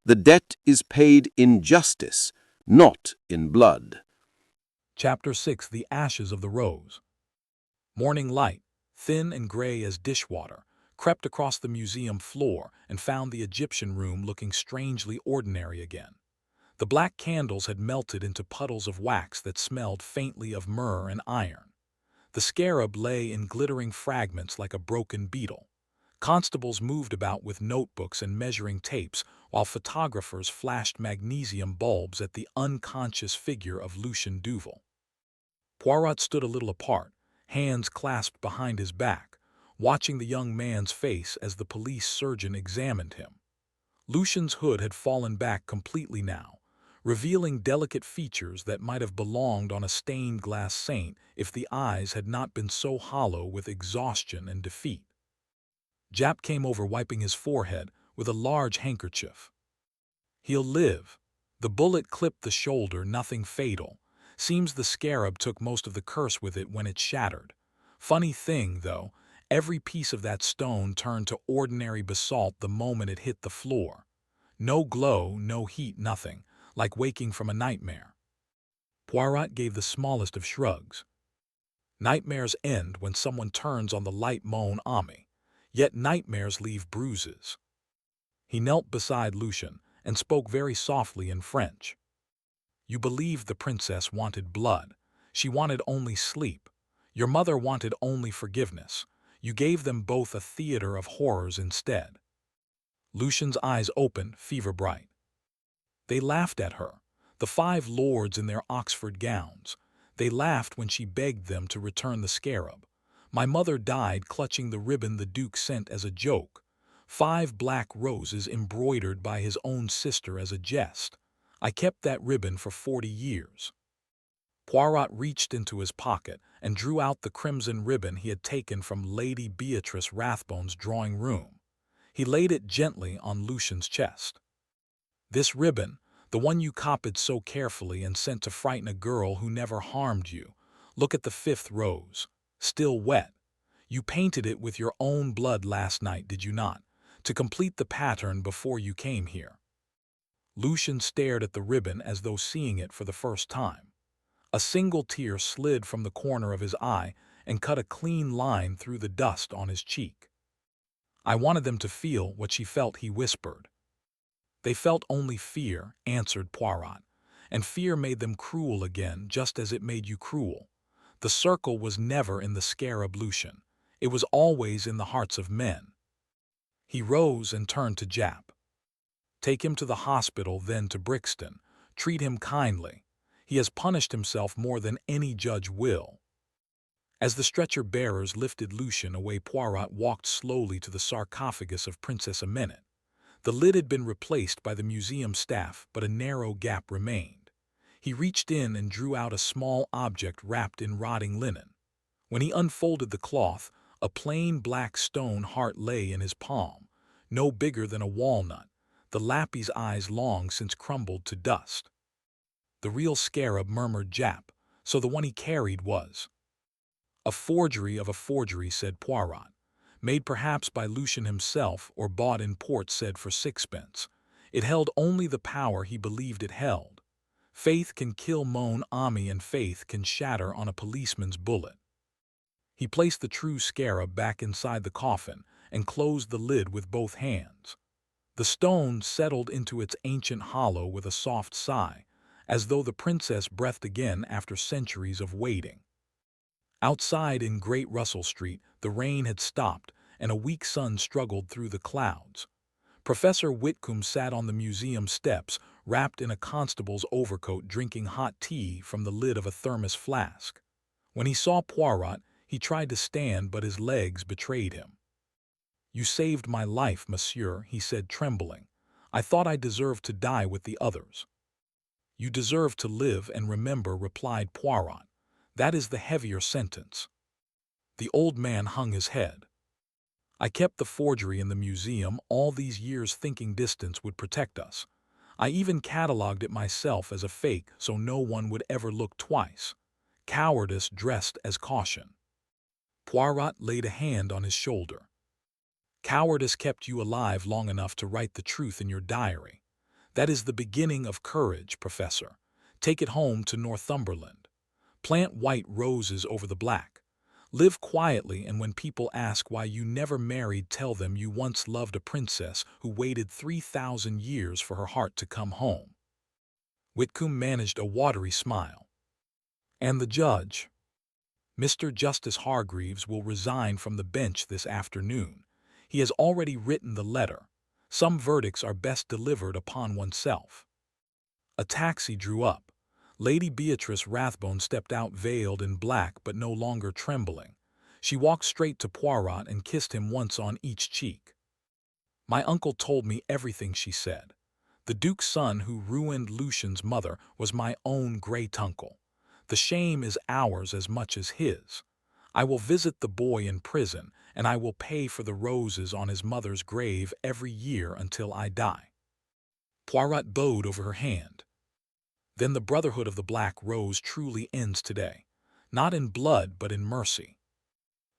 The debt is paid in justice, not in blood." Chapter 6: The Ashes of the Rose. Morning light, thin and gray as dishwater, crept across the museum floor and found the Egyptian room looking strangely ordinary again. The black candles had melted into puddles of wax that smelled faintly of myrrh and iron. The scarab lay in glittering fragments like a broken beetle. Constables moved about with notebooks and measuring tapes, while photographers flashed magnesium bulbs at the unconscious figure of Lucien Duval. Poirot stood a little apart, hands clasped behind his back, watching the young man's face as the police surgeon examined him. Lucien's hood had fallen back completely now, revealing delicate features that might have belonged on a stained glass saint if the eyes had not been so hollow with exhaustion and defeat. Jap came over, wiping his forehead with a large handkerchief. "He'll live. The bullet clipped the shoulder, nothing fatal. Seems the scarab took most of the curse with it when it shattered. Funny thing, though, every piece of that stone turned to ordinary basalt the moment it hit the floor. No glow, no heat, nothing, like waking from a nightmare." Poirot gave the smallest of shrugs. Nightmares end when someone turns on the light, mon ami. Yet nightmares leave bruises. He knelt beside Lucien and spoke very softly in French. "You believed the princess wanted blood. She wanted only sleep. Your mother wanted only forgiveness. You gave them both a theater of horrors instead." Lucien's eyes opened, fever bright. "They laughed at her, the 5 lords in their Oxford gowns. They laughed when she begged them to return the scarab. My mother died clutching the ribbon the Duke sent as a joke. 5 black roses embroidered by his own sister as a jest. I kept that ribbon for 40 years. Poirot reached into his pocket and drew out the crimson ribbon he had taken from Lady Beatrice Rathbone's drawing room. He laid it gently on Lucien's chest. "This ribbon, the one you copied so carefully and sent to frighten a girl who never harmed you. Look at the 5th rose. Still wet. You painted it with your own blood last night, did you not, to complete the pattern before you came here?" Lucien stared at the ribbon as though seeing it for the first time. A single tear slid from the corner of his eye and cut a clean line through the dust on his cheek. "I wanted them to feel what she felt," he whispered. "They felt only fear," answered Poirot, "and fear made them cruel again, just as it made you cruel. The circle was never in the scarab, Lucien. It was always in the hearts of men." He rose and turned to Jap. "Take him to the hospital, then to Brixton. Treat him kindly. He has punished himself more than any judge will." As the stretcher-bearers lifted Lucien away, Poirot walked slowly to the sarcophagus of Princess Amenet. The lid had been replaced by the museum staff, but a narrow gap remained. He reached in and drew out a small object wrapped in rotting linen. When he unfolded the cloth, a plain black stone heart lay in his palm, no bigger than a walnut, the lappy's eyes long since crumbled to dust. "The real scarab," murmured Jap, "so the one he carried was—" "A forgery of a forgery," said Poirot. "Made perhaps by Lucien himself, or bought in port said for 6pence. It held only the power he believed it held. Faith can kill mon ami, and faith can shatter on a policeman's bullet." He placed the true scarab back inside the coffin and closed the lid with both hands. The stone settled into its ancient hollow with a soft sigh, as though the princess breathed again after centuries of waiting. Outside in Great Russell Street, the rain had stopped and a weak sun struggled through the clouds. Professor Whitcomb sat on the museum steps, wrapped in a constable's overcoat, drinking hot tea from the lid of a thermos flask. When he saw Poirot, he tried to stand, but his legs betrayed him. "You saved my life, monsieur," he said, trembling. "I thought I deserved to die with the others." "You deserve to live and remember," replied Poirot. "That is the heavier sentence." The old man hung his head. I kept the forgery in the museum all these years thinking distance would protect us. I even cataloged it myself as a fake so no one would ever look twice. Cowardice dressed as caution. Poirot laid a hand on his shoulder. Cowardice kept you alive long enough to write the truth in your diary. That is the beginning of courage, Professor. Take it home to Northumberland. Plant white roses over the black. Live quietly, and when people ask why you never married, tell them you once loved a princess who waited 3,000 years for her heart to come home. Whitcomb managed a watery smile. And the judge? Mr. Justice Hargreaves will resign from the bench this afternoon. He has already written the letter. Some verdicts are best delivered upon oneself. A taxi drew up. Lady Beatrice Rathbone stepped out veiled in black but no longer trembling. She walked straight to Poirot and kissed him once on each cheek. "My uncle told me everything," she said. "The Duke's son who ruined Lucian's mother was my own great-uncle. The shame is ours as much as his. I will visit the boy in prison, and I will pay for the roses on his mother's grave every year until I die." Poirot bowed over her hand. "Then the Brotherhood of the Black Rose truly ends today. Not in blood, but in mercy."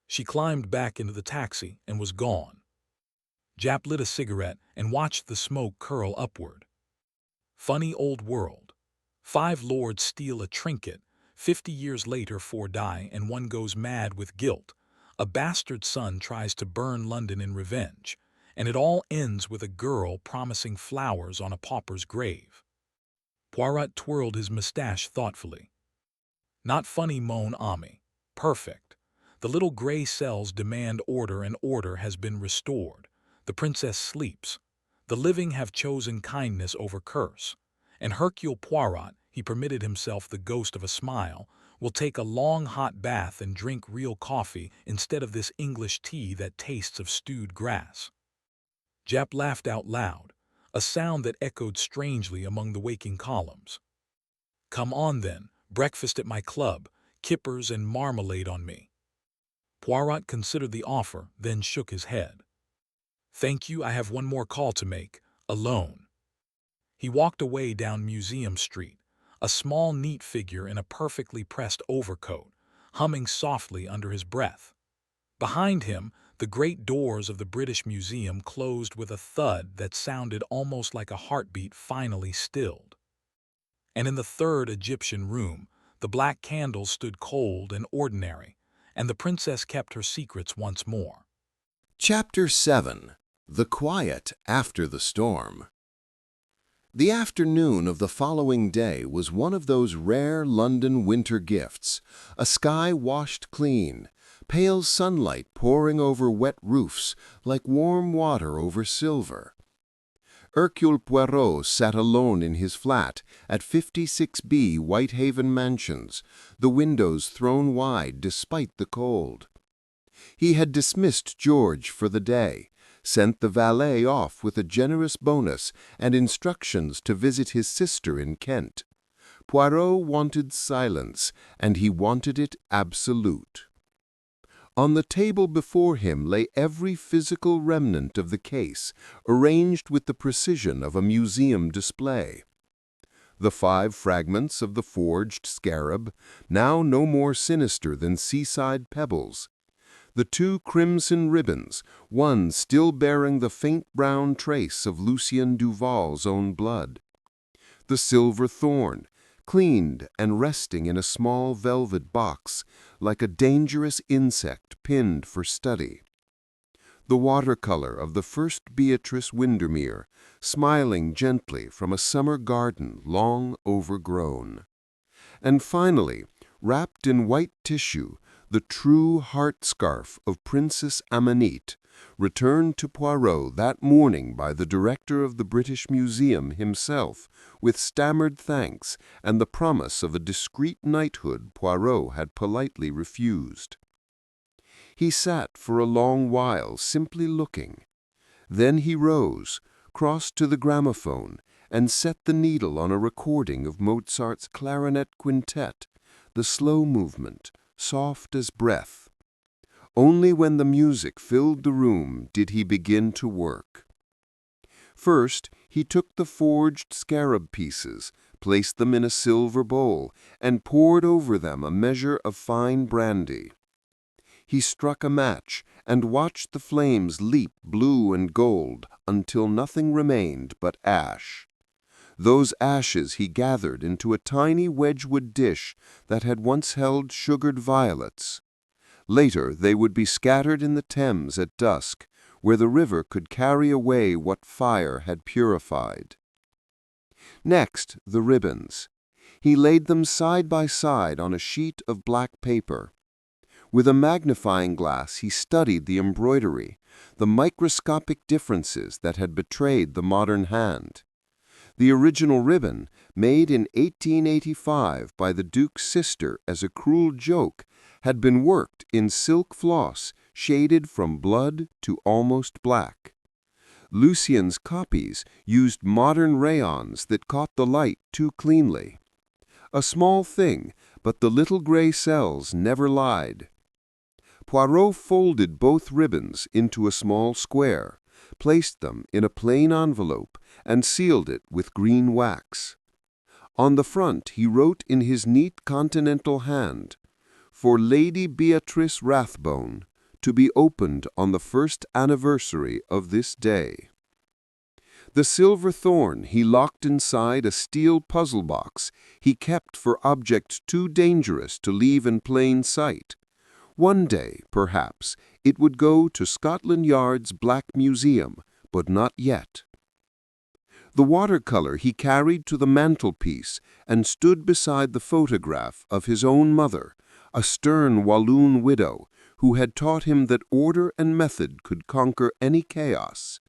She climbed back into the taxi and was gone. Japp lit a cigarette and watched the smoke curl upward. Funny old world. 5 lords steal a trinket, 50 years later 4 die and one goes mad with guilt. A bastard son tries to burn London in revenge, and it all ends with a girl promising flowers on a pauper's grave. Poirot twirled his mustache thoughtfully. "Not funny, mon ami. Perfect. The little gray cells demand order, and order has been restored. The princess sleeps. The living have chosen kindness over curse. And Hercule Poirot," he permitted himself the ghost of a smile, "will take a long hot bath and drink real coffee instead of this English tea that tastes of stewed grass." Japp laughed out loud, a sound that echoed strangely among the waking columns. "Come on then, breakfast at my club, kippers and marmalade on me." Poirot considered the offer, then shook his head. "Thank you, I have one more call to make, alone." He walked away down Museum Street, a small, neat figure in a perfectly pressed overcoat, humming softly under his breath. Behind him, the great doors of the British Museum closed with a thud that sounded almost like a heartbeat finally stilled. And in the third Egyptian room, the black candles stood cold and ordinary, and the princess kept her secrets once more. Chapter 7. The Quiet After the Storm. The afternoon of the following day was one of those rare London winter gifts, a sky washed clean, pale sunlight pouring over wet roofs like warm water over silver. Hercule Poirot sat alone in his flat at 56B Whitehaven Mansions, the windows thrown wide despite the cold. He had dismissed George for the day, sent the valet off with a generous bonus and instructions to visit his sister in Kent. Poirot wanted silence, and he wanted it absolute. On the table before him lay every physical remnant of the case, arranged with the precision of a museum display. The 5 fragments of the forged scarab, now no more sinister than seaside pebbles. The 2 crimson ribbons, one still bearing the faint brown trace of Lucien Duval's own blood. The silver thorn, cleaned and resting in a small velvet box, like a dangerous insect pinned for study. The watercolor of the first Beatrice Windermere, smiling gently from a summer garden long overgrown. And finally, wrapped in white tissue, the true heart-scarf of Princess Amanite, returned to Poirot that morning by the director of the British Museum himself, with stammered thanks and the promise of a discreet knighthood Poirot had politely refused. He sat for a long while simply looking. Then he rose, crossed to the gramophone, and set the needle on a recording of Mozart's clarinet quintet, the slow movement, soft as breath. Only when the music filled the room did he begin to work. First, he took the forged scarab pieces, placed them in a silver bowl, and poured over them a measure of fine brandy. He struck a match and watched the flames leap blue and gold until nothing remained but ash. Those ashes he gathered into a tiny Wedgwood dish that had once held sugared violets. Later they would be scattered in the Thames at dusk, where the river could carry away what fire had purified. Next, the ribbons. He laid them side by side on a sheet of black paper. With a magnifying glass he studied the embroidery, the microscopic differences that had betrayed the modern hand. The original ribbon, made in 1885 by the Duke's sister as a cruel joke, had been worked in silk floss shaded from blood to almost black. Lucien's copies used modern rayons that caught the light too cleanly. A small thing, but the little gray cells never lied. Poirot folded both ribbons into a small square, placed them in a plain envelope, and sealed it with green wax. On the front he wrote in his neat continental hand, "For Lady Beatrice Rathbone, to be opened on the first anniversary of this day." The silver thorn he locked inside a steel puzzle box he kept for objects too dangerous to leave in plain sight. One day, perhaps, it would go to Scotland Yard's Black Museum, but not yet. The watercolor he carried to the mantelpiece and stood beside the photograph of his own mother, a stern Walloon widow who had taught him that order and method could conquer any chaos.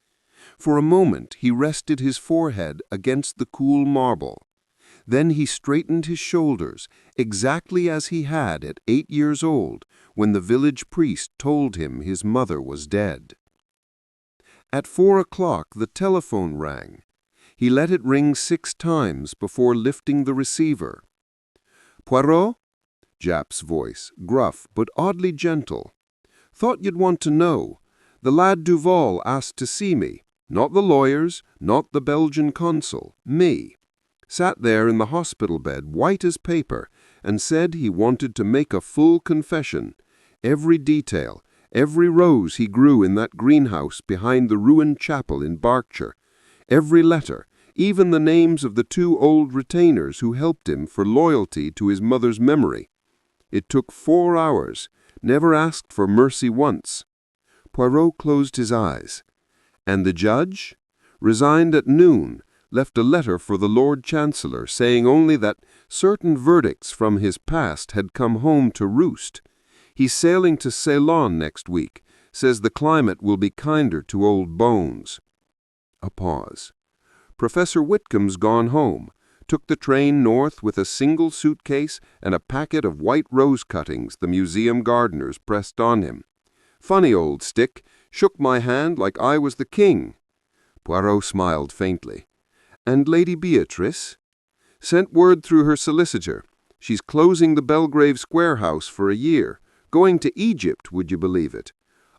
For a moment he rested his forehead against the cool marble. Then he straightened his shoulders, exactly as he had at 8 years old, when the village priest told him his mother was dead. At 4 o'clock the telephone rang. He let it ring 6 times before lifting the receiver. "Poirot?" Japp's voice, gruff but oddly gentle. "Thought you'd want to know. The lad Duval asked to see me. Not the lawyers, not the Belgian consul, me. Sat there in the hospital bed, white as paper, and said he wanted to make a full confession. Every detail, every rose he grew in that greenhouse behind the ruined chapel in Berkshire, every letter, even the names of the 2 old retainers who helped him for loyalty to his mother's memory. It took 4 hours, never asked for mercy once." Poirot closed his eyes. "And the judge? Resigned at noon, left a letter for the Lord Chancellor saying only that certain verdicts from his past had come home to roost. He's sailing to Ceylon next week, says the climate will be kinder to old bones." A pause. "Professor Whitcomb's gone home, took the train north with a single suitcase and a packet of white rose cuttings the museum gardeners pressed on him. Funny old stick, shook my hand like I was the king." Poirot smiled faintly. "And Lady Beatrice?" "Sent word through her solicitor. She's closing the Belgrave Square house for a year. Going to Egypt, would you believe it?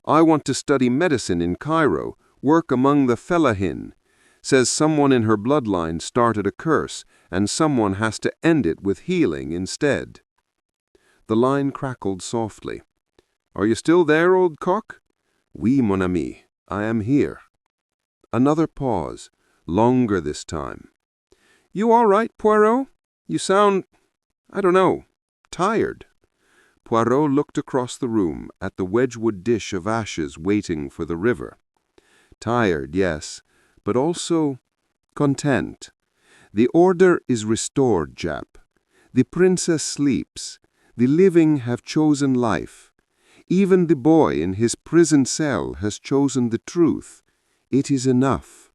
I want to study medicine in Cairo, work among the fellahin. Says someone in her bloodline started a curse, and someone has to end it with healing instead." The line crackled softly. "Are you still there, old cock?" "Oui, mon ami, I am here." Another pause, longer this time. "You all right, Poirot? You sound, I don't know, tired." Poirot looked across the room at the Wedgwood dish of ashes waiting for the river. "Tired, yes, but also content. The order is restored, Jap. The princess sleeps. The living have chosen life. Even the boy in his prison cell has chosen the truth. It is enough."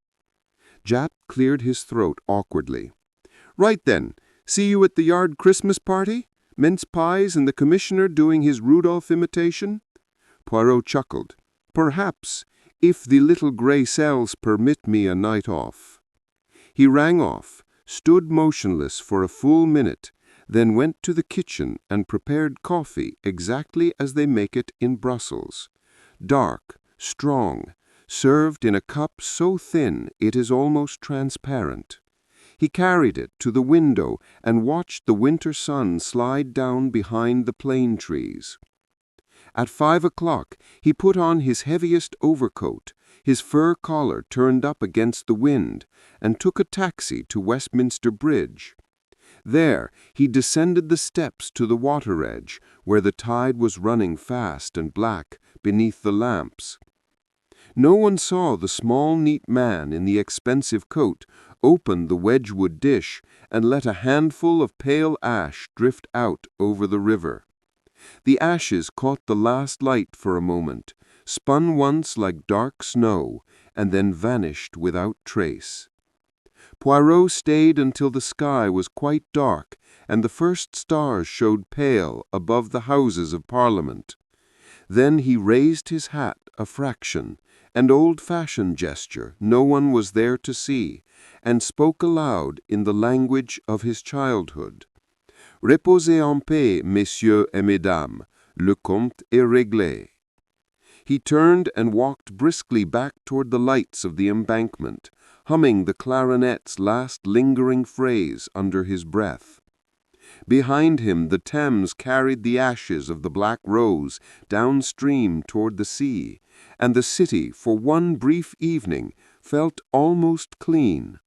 Jap cleared his throat awkwardly. "Right then, see you at the Yard Christmas party? Mince pies and the commissioner doing his Rudolph imitation?" Poirot chuckled. "Perhaps, if the little grey cells permit me a night off." He rang off, stood motionless for a full minute, then went to the kitchen and prepared coffee exactly as they make it in Brussels. Dark, strong, served in a cup so thin it is almost transparent. He carried it to the window and watched the winter sun slide down behind the plane trees. At 5 o'clock, he put on his heaviest overcoat, his fur collar turned up against the wind, and took a taxi to Westminster Bridge. There, he descended the steps to the water edge, where the tide was running fast and black beneath the lamps. No one saw the small, neat man in the expensive coat open the Wedgwood dish and let a handful of pale ash drift out over the river. The ashes caught the last light for a moment, spun once like dark snow, and then vanished without trace. Poirot stayed until the sky was quite dark and the first stars showed pale above the Houses of Parliament. Then he raised his hat a fraction, an old-fashioned gesture no one was there to see, and spoke aloud in the language of his childhood. Reposez en paix, messieurs et mesdames, le compte est réglé. He turned and walked briskly back toward the lights of the embankment, humming the clarinet's last lingering phrase under his breath. Behind him the Thames carried the ashes of the Black Rose downstream toward the sea, and the city, for one brief evening, felt almost clean.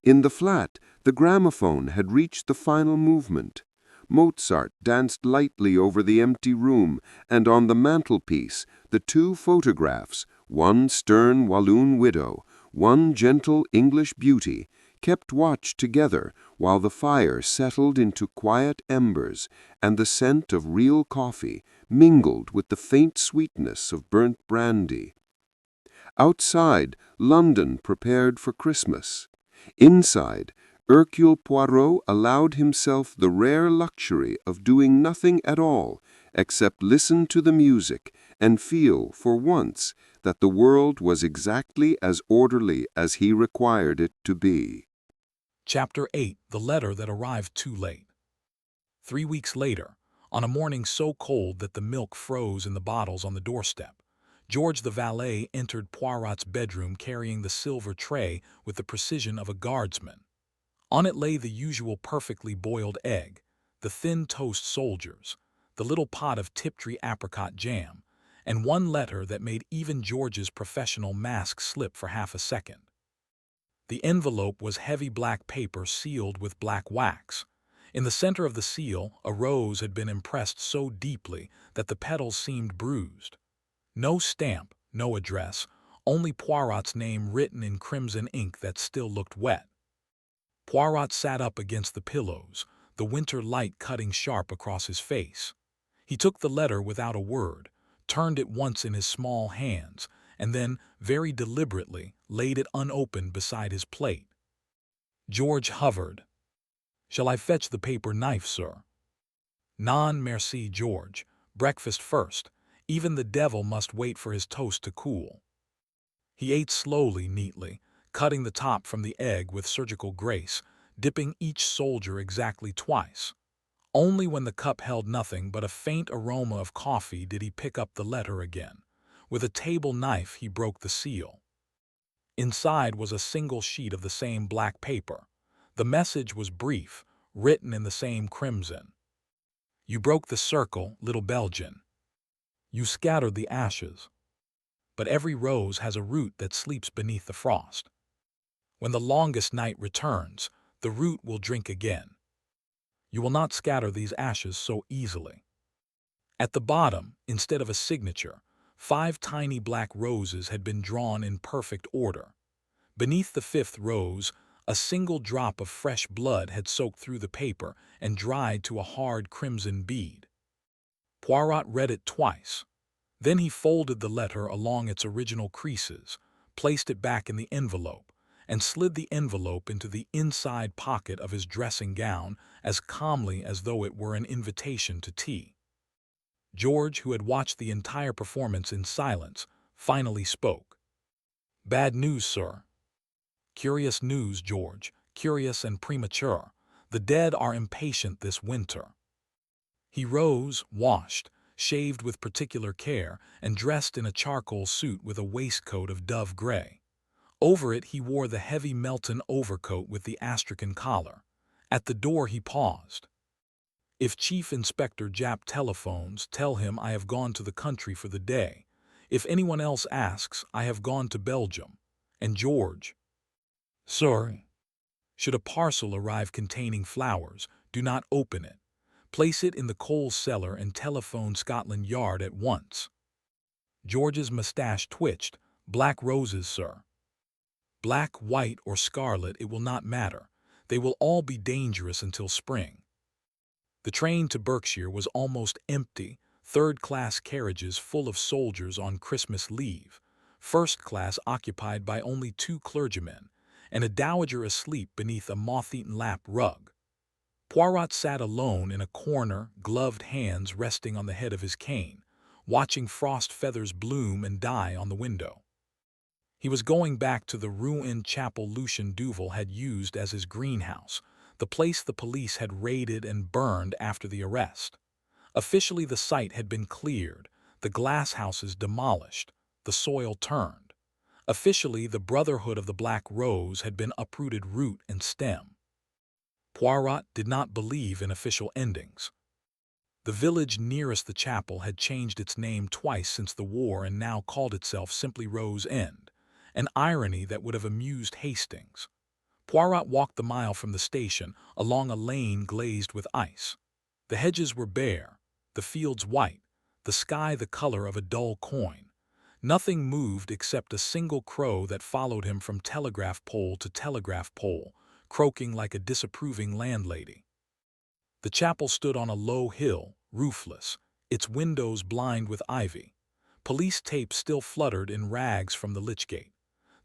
In the flat, the gramophone had reached the final movement. Mozart danced lightly over the empty room, and on the mantelpiece, the two photographs, one stern Walloon widow, one gentle English beauty, kept watch together while the fire settled into quiet embers and the scent of real coffee mingled with the faint sweetness of burnt brandy. Outside, London prepared for Christmas. Inside, Hercule Poirot allowed himself the rare luxury of doing nothing at all except listen to the music and feel, for once, that the world was exactly as orderly as he required it to be. Chapter 8. The Letter That Arrived Too Late. 3 weeks later, on a morning so cold that the milk froze in the bottles on the doorstep, George the valet entered Poirot's bedroom carrying the silver tray with the precision of a guardsman. On it lay the usual perfectly boiled egg, the thin toast soldiers, the little pot of Tiptree apricot jam, and one letter that made even George's professional mask slip for half a second. The envelope was heavy black paper sealed with black wax. In the center of the seal, a rose had been impressed so deeply that the petals seemed bruised. No stamp, no address, only Poirot's name written in crimson ink that still looked wet. Poirot sat up against the pillows, the winter light cutting sharp across his face. He took the letter without a word, turned it once in his small hands, and then, very deliberately, laid it unopened beside his plate. George hovered. "Shall I fetch the paper knife, sir?" "Non, merci, George. Breakfast first. Even the devil must wait for his toast to cool." He ate slowly, neatly, cutting the top from the egg with surgical grace, dipping each soldier exactly twice. Only when the cup held nothing but a faint aroma of coffee did he pick up the letter again. With a table knife he broke the seal. Inside was a single sheet of the same black paper. The message was brief, written in the same crimson. "You broke the circle, little Belgian. You scattered the ashes. But every rose has a root that sleeps beneath the frost. When the longest night returns, the root will drink again. You will not scatter these ashes so easily." At the bottom, instead of a signature, 5 tiny black roses had been drawn in perfect order. Beneath the 5th rose, a single drop of fresh blood had soaked through the paper and dried to a hard crimson bead. Poirot read it twice. Then he folded the letter along its original creases, placed it back in the envelope, and slid the envelope into the inside pocket of his dressing gown as calmly as though it were an invitation to tea. George, who had watched the entire performance in silence, finally spoke. "Bad news, sir." "Curious news, George, curious and premature. The dead are impatient this winter. He rose, washed, shaved with particular care, and dressed in a charcoal suit with a waistcoat of dove gray. Over it he wore the heavy Melton overcoat with the astrakhan collar. At the door he paused. "If Chief Inspector Japp telephones, tell him I have gone to the country for the day. If anyone else asks, I have gone to Belgium. And George." "Sorry." "Should a parcel arrive containing flowers, do not open it. Place it in the coal cellar and telephone Scotland Yard at once." George's mustache twitched. "Black roses, sir." "Black, white, or scarlet, it will not matter. They will all be dangerous until spring." The train to Berkshire was almost empty, third-class carriages full of soldiers on Christmas leave, first class occupied by only 2 clergymen, and a dowager asleep beneath a moth-eaten lap rug. Poirot sat alone in a corner, gloved hands resting on the head of his cane, watching frost feathers bloom and die on the window. He was going back to the ruined chapel Lucien Duval had used as his greenhouse, the place the police had raided and burned after the arrest. Officially the site had been cleared, the glass houses demolished, the soil turned. Officially the Brotherhood of the Black Rose had been uprooted root and stem. Poirot did not believe in official endings. The village nearest the chapel had changed its name twice since the war and now called itself simply Rose End, an irony that would have amused Hastings. Poirot walked the mile from the station, along a lane glazed with ice. The hedges were bare, the fields white, the sky the color of a dull coin. Nothing moved except a single crow that followed him from telegraph pole to telegraph pole, croaking like a disapproving landlady. The chapel stood on a low hill, roofless, its windows blind with ivy. Police tape still fluttered in rags from the lychgate.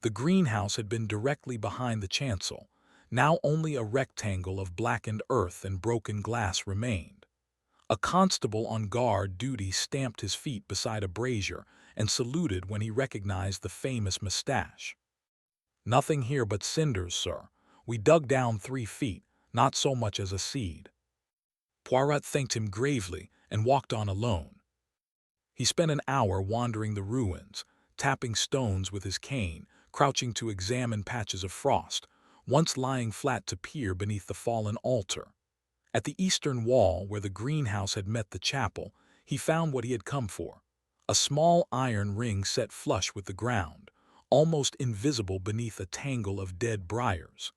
The greenhouse had been directly behind the chancel. Now only a rectangle of blackened earth and broken glass remained. A constable on guard duty stamped his feet beside a brazier and saluted when he recognized the famous mustache. "Nothing here but cinders, sir. We dug down 3 feet, not so much as a seed." Poirot thanked him gravely and walked on alone. He spent an hour wandering the ruins, tapping stones with his cane, crouching to examine patches of frost, once lying flat to peer beneath the fallen altar. At the eastern wall, where the greenhouse had met the chapel, he found what he had come for, a small iron ring set flush with the ground, almost invisible beneath a tangle of dead briars.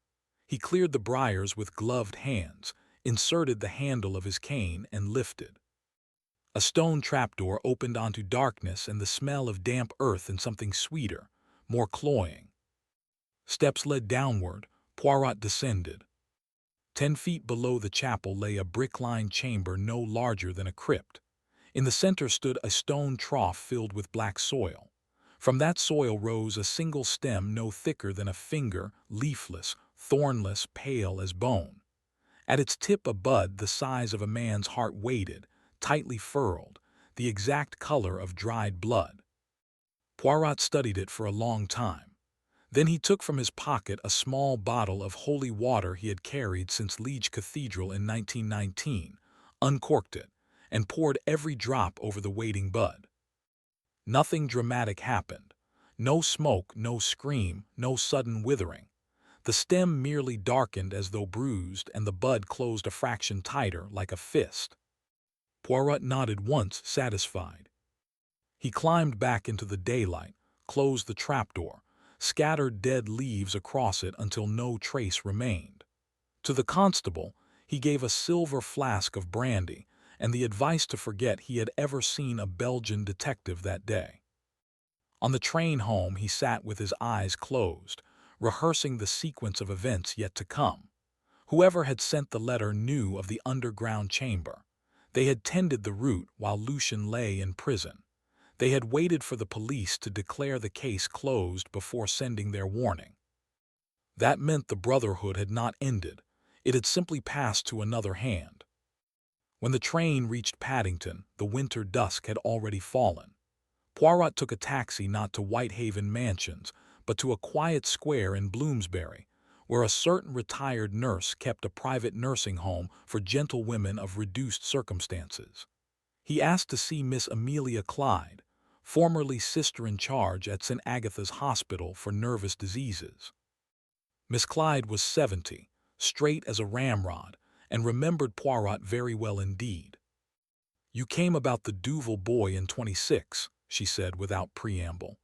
He cleared the briars with gloved hands, inserted the handle of his cane, and lifted. A stone trapdoor opened onto darkness and the smell of damp earth and something sweeter, more cloying. Steps led downward. Poirot descended. 10 feet below the chapel lay a brick-lined chamber no larger than a crypt. In the center stood a stone trough filled with black soil. From that soil rose a single stem no thicker than a finger, leafless, thornless, pale as bone. At its tip a bud the size of a man's heart waited, tightly furled, the exact color of dried blood. Poirot studied it for a long time. Then he took from his pocket a small bottle of holy water he had carried since Liege Cathedral in 1919, uncorked it, and poured every drop over the waiting bud. Nothing dramatic happened. No smoke, no scream, no sudden withering. The stem merely darkened as though bruised, and the bud closed a fraction tighter, like a fist. Poirot nodded once, satisfied. He climbed back into the daylight, closed the trapdoor, scattered dead leaves across it until no trace remained. To the constable, he gave a silver flask of brandy and the advice to forget he had ever seen a Belgian detective that day. On the train home he sat with his eyes closed, rehearsing the sequence of events yet to come. Whoever had sent the letter knew of the underground chamber. They had tended the route while Lucien lay in prison. They had waited for the police to declare the case closed before sending their warning. That meant the Brotherhood had not ended. It had simply passed to another hand. When the train reached Paddington, the winter dusk had already fallen. Poirot took a taxi not to Whitehaven Mansions, but to a quiet square in Bloomsbury, where a certain retired nurse kept a private nursing home for gentlewomen of reduced circumstances. He asked to see Miss Amelia Clyde, formerly sister in charge at St. Agatha's Hospital for Nervous Diseases. Miss Clyde was 70, straight as a ramrod, and remembered Poirot very well indeed. "You came about the Duval boy in 26, she said without preamble.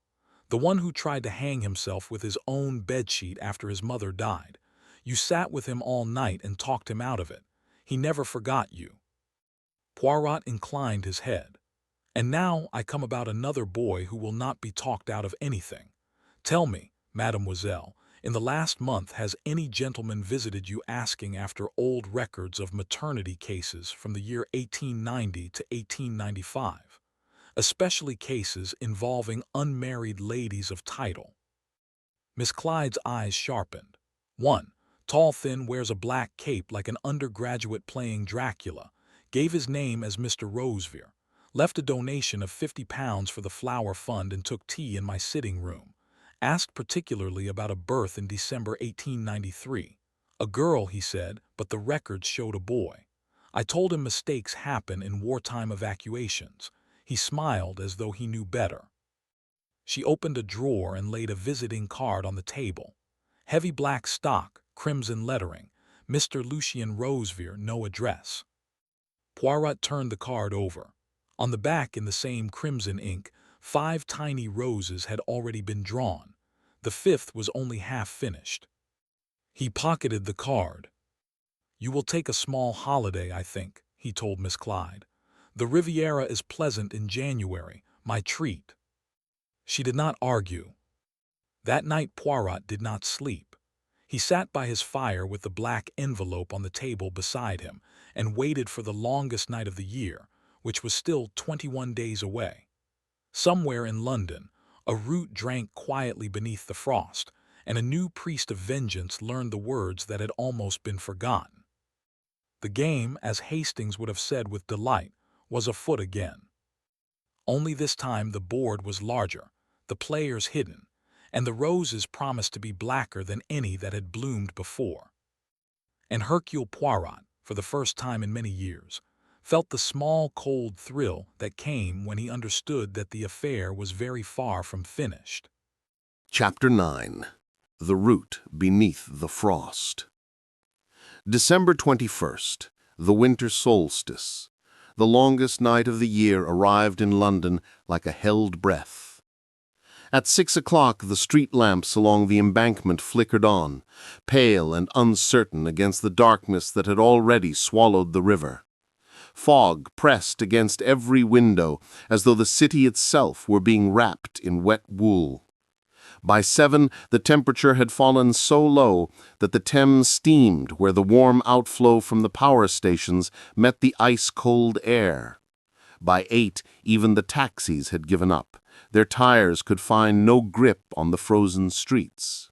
"The one who tried to hang himself with his own bedsheet after his mother died. You sat with him all night and talked him out of it. He never forgot you." Poirot inclined his head. "And now I come about another boy who will not be talked out of anything. Tell me, mademoiselle, in the last month has any gentleman visited you asking after old records of maternity cases from the year 1890 to 1895? Especially cases involving unmarried ladies of title?" Miss Clyde's eyes sharpened. "One, tall, thin, wears a black cape like an undergraduate playing Dracula, gave his name as Mr. Rosevear, left a donation of £50 for the Flower Fund and took tea in my sitting room. Asked particularly about a birth in December 1893. A girl, he said, but the records showed a boy. I told him mistakes happen in wartime evacuations. He smiled as though he knew better." She opened a drawer and laid a visiting card on the table. Heavy black stock, crimson lettering, Mr. Lucien Rosevear, no address. Poirot turned the card over. On the back, in the same crimson ink, 5 tiny roses had already been drawn. The 5th was only half finished. He pocketed the card. "You will take a small holiday, I think," he told Miss Clyde. "The Riviera is pleasant in January, my treat." She did not argue. That night Poirot did not sleep. He sat by his fire with the black envelope on the table beside him and waited for the longest night of the year, which was still 21 days away. Somewhere in London, a root drank quietly beneath the frost, and a new priest of vengeance learned the words that had almost been forgotten. The game, as Hastings would have said with delight, was afoot again. Only this time the board was larger, the players hidden, and the roses promised to be blacker than any that had bloomed before. And Hercule Poirot, for the first time in many years, felt the small cold thrill that came when he understood that the affair was very far from finished. Chapter 9. The Root Beneath the Frost. December 21st, the winter solstice. The longest night of the year arrived in London like a held breath. At 6 o'clock the street lamps along the embankment flickered on, pale and uncertain against the darkness that had already swallowed the river. Fog pressed against every window as though the city itself were being wrapped in wet wool. By 7, the temperature had fallen so low that the Thames steamed where the warm outflow from the power stations met the ice-cold air. By 8, even the taxis had given up. Their tires could find no grip on the frozen streets.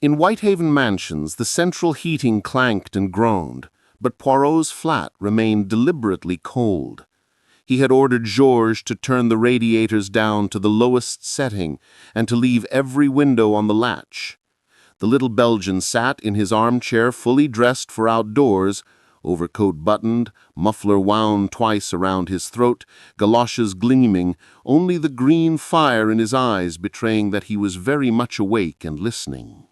In Whitehaven Mansions, the central heating clanked and groaned, but Poirot's flat remained deliberately cold. He had ordered Georges to turn the radiators down to the lowest setting and to leave every window on the latch. The little Belgian sat in his armchair fully dressed for outdoors, overcoat buttoned, muffler wound twice around his throat, galoshes gleaming, only the green fire in his eyes betraying that he was very much awake and listening.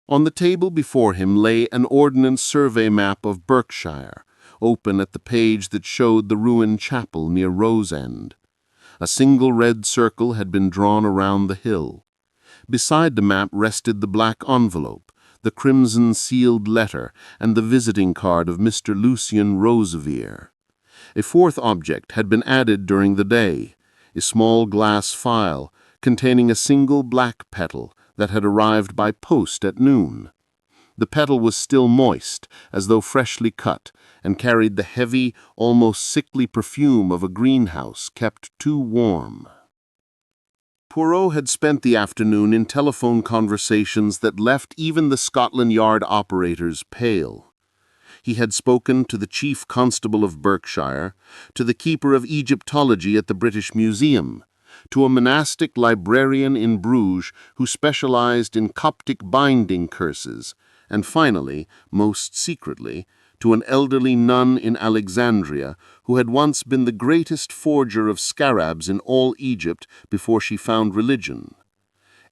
On the table before him lay an Ordnance Survey map of Berkshire, open at the page that showed the ruined chapel near Rose End. A single red circle had been drawn around the hill. Beside the map rested the black envelope, the crimson-sealed letter, and the visiting card of Mr. Lucien Rosevear. A fourth object had been added during the day, a small glass phial containing a single black petal that had arrived by post at noon. The petal was still moist, as though freshly cut, and carried the heavy, almost sickly perfume of a greenhouse kept too warm. Poirot had spent the afternoon in telephone conversations that left even the Scotland Yard operators pale. He had spoken to the chief constable of Berkshire, to the keeper of Egyptology at the British Museum, to a monastic librarian in Bruges who specialized in Coptic binding curses, and finally, most secretly, to an elderly nun in Alexandria who had once been the greatest forger of scarabs in all Egypt before she found religion.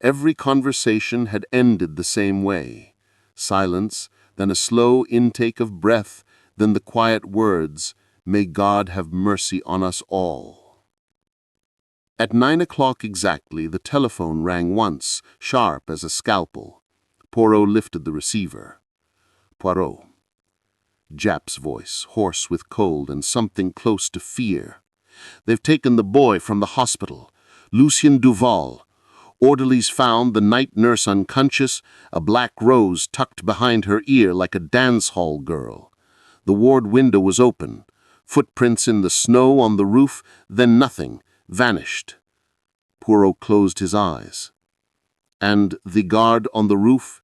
Every conversation had ended the same way: silence, then a slow intake of breath, then the quiet words, "May God have mercy on us all." At 9 o'clock exactly, the telephone rang once, sharp as a scalpel. Poirot lifted the receiver. "Poirot." Jap's voice, hoarse with cold and something close to fear. "They've taken the boy from the hospital. Lucien Duval. Orderlies found the night nurse unconscious, a black rose tucked behind her ear like a dance hall girl. The ward window was open. Footprints in the snow on the roof, then nothing, vanished." Poirot closed his eyes. "And the guard on the roof?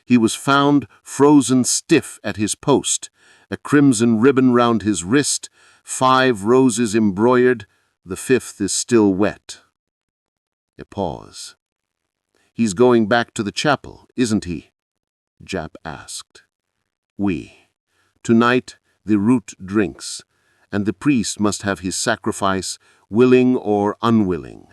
He was found frozen stiff at his post, a crimson ribbon round his wrist, 5 roses embroidered, the 5th is still wet." A pause. "He's going back to the chapel, isn't he?" Jap asked. "Oui. Tonight the root drinks, and the priest must have his sacrifice, willing or unwilling.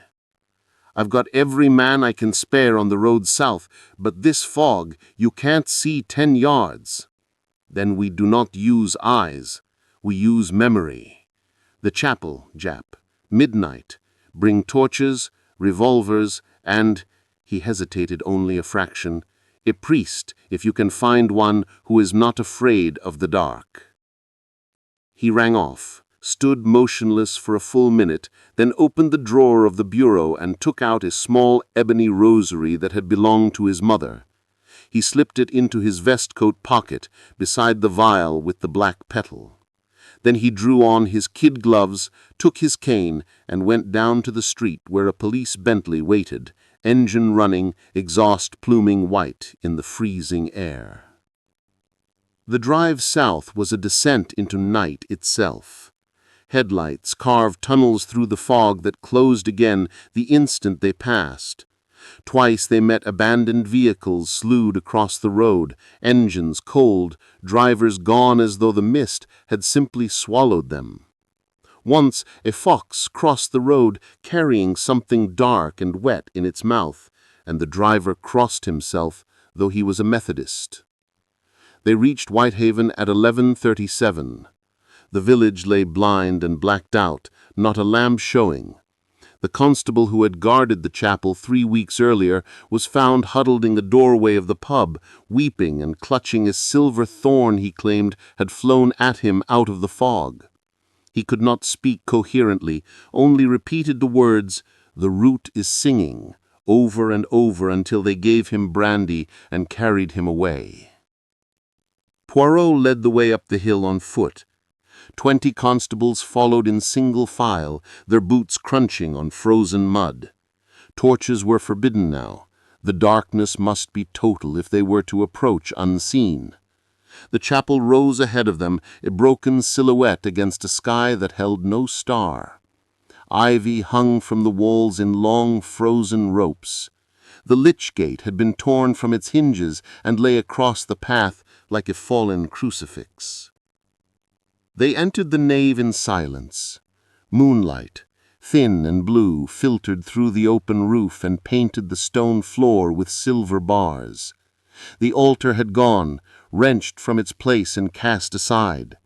I've got every man I can spare on the road south, but this fog, you can't see 10 yards. Then we do not use eyes, we use memory. The chapel, Jap. Midnight. Bring torches, revolvers, and," he hesitated only a fraction, "a priest, if you can find one who is not afraid of the dark." He rang off, stood motionless for a full minute, then opened the drawer of the bureau and took out a small ebony rosary that had belonged to his mother. He slipped it into his vestcoat pocket beside the vial with the black petal. Then he drew on his kid gloves, took his cane, and went down to the street where a police Bentley waited, engine running, exhaust pluming white in the freezing air. The drive south was a descent into night itself. Headlights carved tunnels through the fog that closed again the instant they passed. Twice they met abandoned vehicles slewed across the road, engines cold, drivers gone as though the mist had simply swallowed them. Once a fox crossed the road carrying something dark and wet in its mouth, and the driver crossed himself, though he was a Methodist. They reached Whitehaven at 11:37. The village lay blind and blacked out, not a lamp showing. The constable who had guarded the chapel 3 weeks earlier was found huddled in the doorway of the pub, weeping and clutching a silver thorn he claimed had flown at him out of the fog. He could not speak coherently, only repeated the words, "The root is singing," over and over until they gave him brandy and carried him away. Poirot led the way up the hill on foot. 20 constables followed in single file, their boots crunching on frozen mud. Torches were forbidden now. The darkness must be total if they were to approach unseen. The chapel rose ahead of them, a broken silhouette against a sky that held no star. Ivy hung from the walls in long frozen ropes. The lich gate had been torn from its hinges and lay across the path like a fallen crucifix. They entered the nave in silence. Moonlight, thin and blue, filtered through the open roof and painted the stone floor with silver bars. The altar had gone, wrenched from its place and cast aside.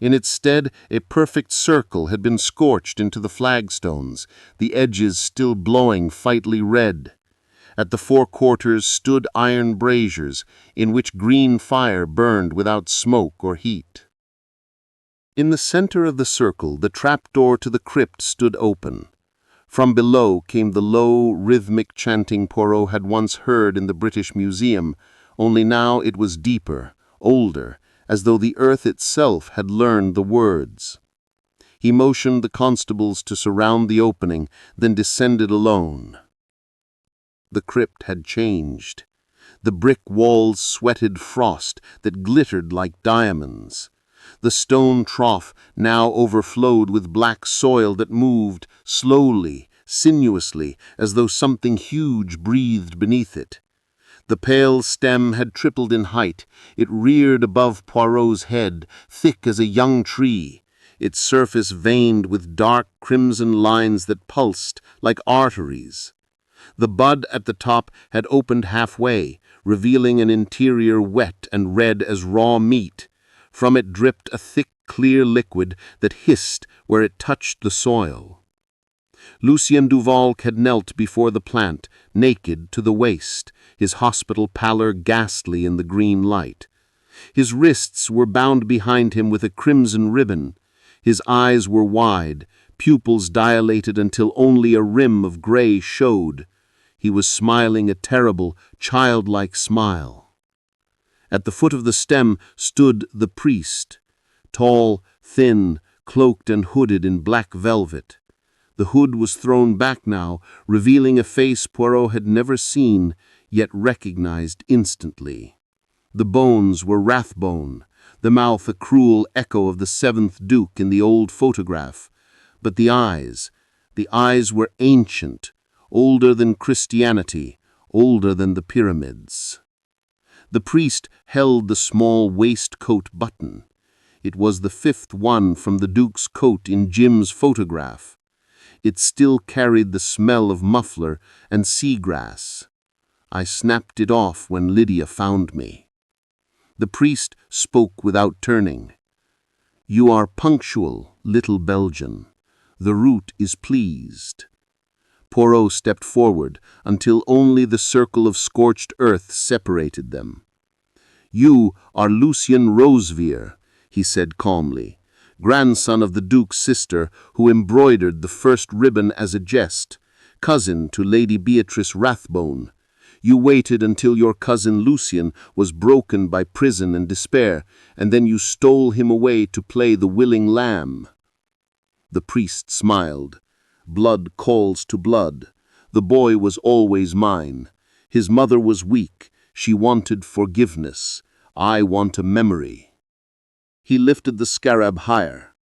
In its stead, a perfect circle had been scorched into the flagstones, the edges still blowing fightly red. At the 4 quarters stood iron braziers, in which green fire burned without smoke or heat. In the center of the circle, the trapdoor to the crypt stood open. From below came the low, rhythmic chanting Poirot had once heard in the British Museum, only now it was deeper, older, as though the earth itself had learned the words. He motioned the constables to surround the opening, then descended alone. The crypt had changed. The brick walls sweated frost that glittered like diamonds. The stone trough now overflowed with black soil that moved slowly, sinuously, as though something huge breathed beneath it. The pale stem had tripled in height. It reared above Poirot's head, thick as a young tree, its surface veined with dark crimson lines that pulsed like arteries. The bud at the top had opened halfway, revealing an interior wet and red as raw meat. From it dripped a thick, clear liquid that hissed where it touched the soil. Lucien Duval had knelt before the plant, naked to the waist, his hospital pallor ghastly in the green light. His wrists were bound behind him with a crimson ribbon. His eyes were wide, pupils dilated until only a rim of gray showed. He was smiling a terrible, childlike smile. At the foot of the stem stood the priest, tall, thin, cloaked and hooded in black velvet. The hood was thrown back now, revealing a face Poirot had never seen, yet recognized instantly. The bones were Rathbone, the mouth a cruel echo of the 7th Duke in the old photograph. But the eyes were ancient, older than Christianity, older than the pyramids. The priest held the small waistcoat button. It was the 5th one from the Duke's coat in Jim's photograph. It still carried the smell of muffler and seagrass. I snapped it off when Lydia found me. The priest spoke without turning. "You are punctual, little Belgian. The root is pleased." Poirot stepped forward until only the circle of scorched earth separated them. "You are Lucien Rosevear," he said calmly, "grandson of the Duke's sister who embroidered the first ribbon as a jest, cousin to Lady Beatrice Rathbone. You waited until your cousin Lucien was broken by prison and despair, and then you stole him away to play the willing lamb." The priest smiled. "Blood calls to blood. The boy was always mine. His mother was weak. She wanted forgiveness. I want a memory." He lifted the scarab higher.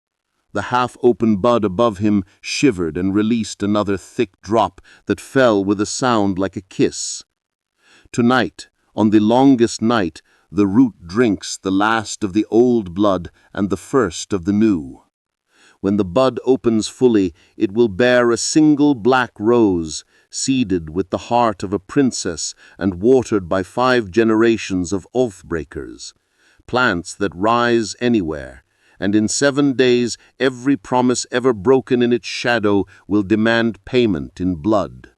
The half-open bud above him shivered and released another thick drop that fell with a sound like a kiss. Tonight, on the longest night, the root drinks the last of the old blood and the first of the new. When the bud opens fully, it will bear a single black rose, seeded with the heart of a princess and watered by 5 generations of oath-breakers. Plants that rise anywhere, and in 7 days every promise ever broken in its shadow will demand payment in blood.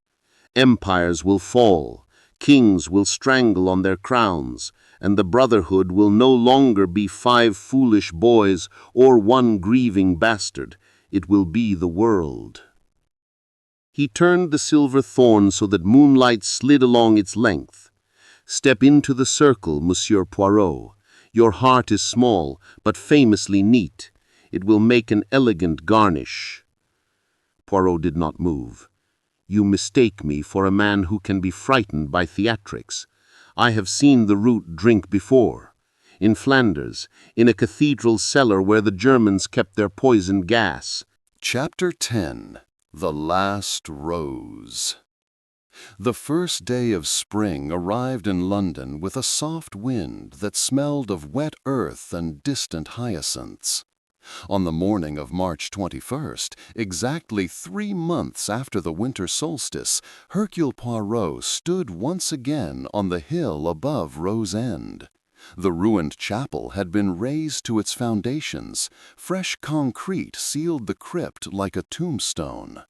Empires will fall, kings will strangle on their crowns, and the Brotherhood will no longer be 5 foolish boys or 1 grieving bastard. It will be the world. He turned the silver thorn so that moonlight slid along its length. "Step into the circle, Monsieur Poirot. Your heart is small, but famously neat. It will make an elegant garnish." Poirot did not move. "You mistake me for a man who can be frightened by theatrics. I have seen the root drink before. In Flanders, in a cathedral cellar where the Germans kept their poison gas." Chapter 10. The Last Rose. The first day of spring arrived in London with a soft wind that smelled of wet earth and distant hyacinths. On the morning of March 21st, exactly 3 months after the winter solstice, Hercule Poirot stood once again on the hill above Rose End. The ruined chapel had been razed to its foundations. Fresh concrete sealed the crypt like a tombstone.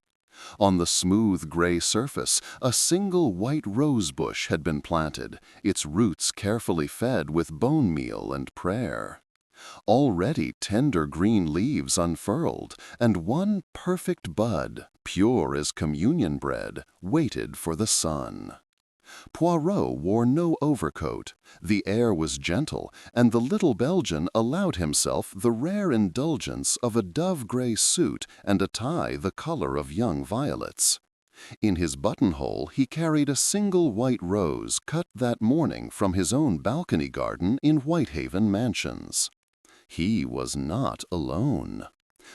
On the smooth gray surface, a single white rose bush had been planted, its roots carefully fed with bone meal and prayer. Already tender green leaves unfurled, and 1 perfect bud, pure as communion bread, waited for the sun. Poirot wore no overcoat. The air was gentle, and the little Belgian allowed himself the rare indulgence of a dove-gray suit and a tie the color of young violets. In his buttonhole he carried a single white rose cut that morning from his own balcony garden in Whitehaven Mansions. He was not alone.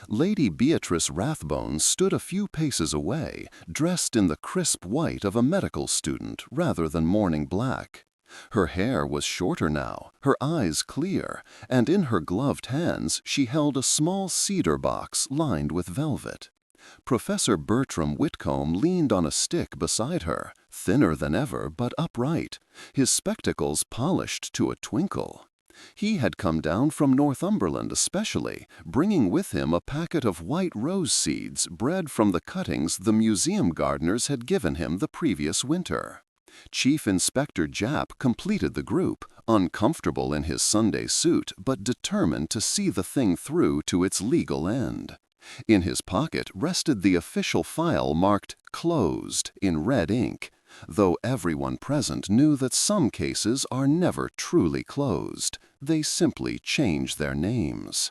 Lady Beatrice Rathbone stood a few paces away, dressed in the crisp white of a medical student rather than morning black. Her hair was shorter now, her eyes clear, and in her gloved hands she held a small cedar box lined with velvet. Professor Bertram Whitcomb leaned on a stick beside her, thinner than ever but upright, his spectacles polished to a twinkle. He had come down from Northumberland especially, bringing with him a packet of white rose seeds bred from the cuttings the museum gardeners had given him the previous winter. Chief Inspector Japp completed the group, uncomfortable in his Sunday suit but determined to see the thing through to its legal end. In his pocket rested the official file marked "Closed" in red ink, though everyone present knew that some cases are never truly closed. They simply change their names.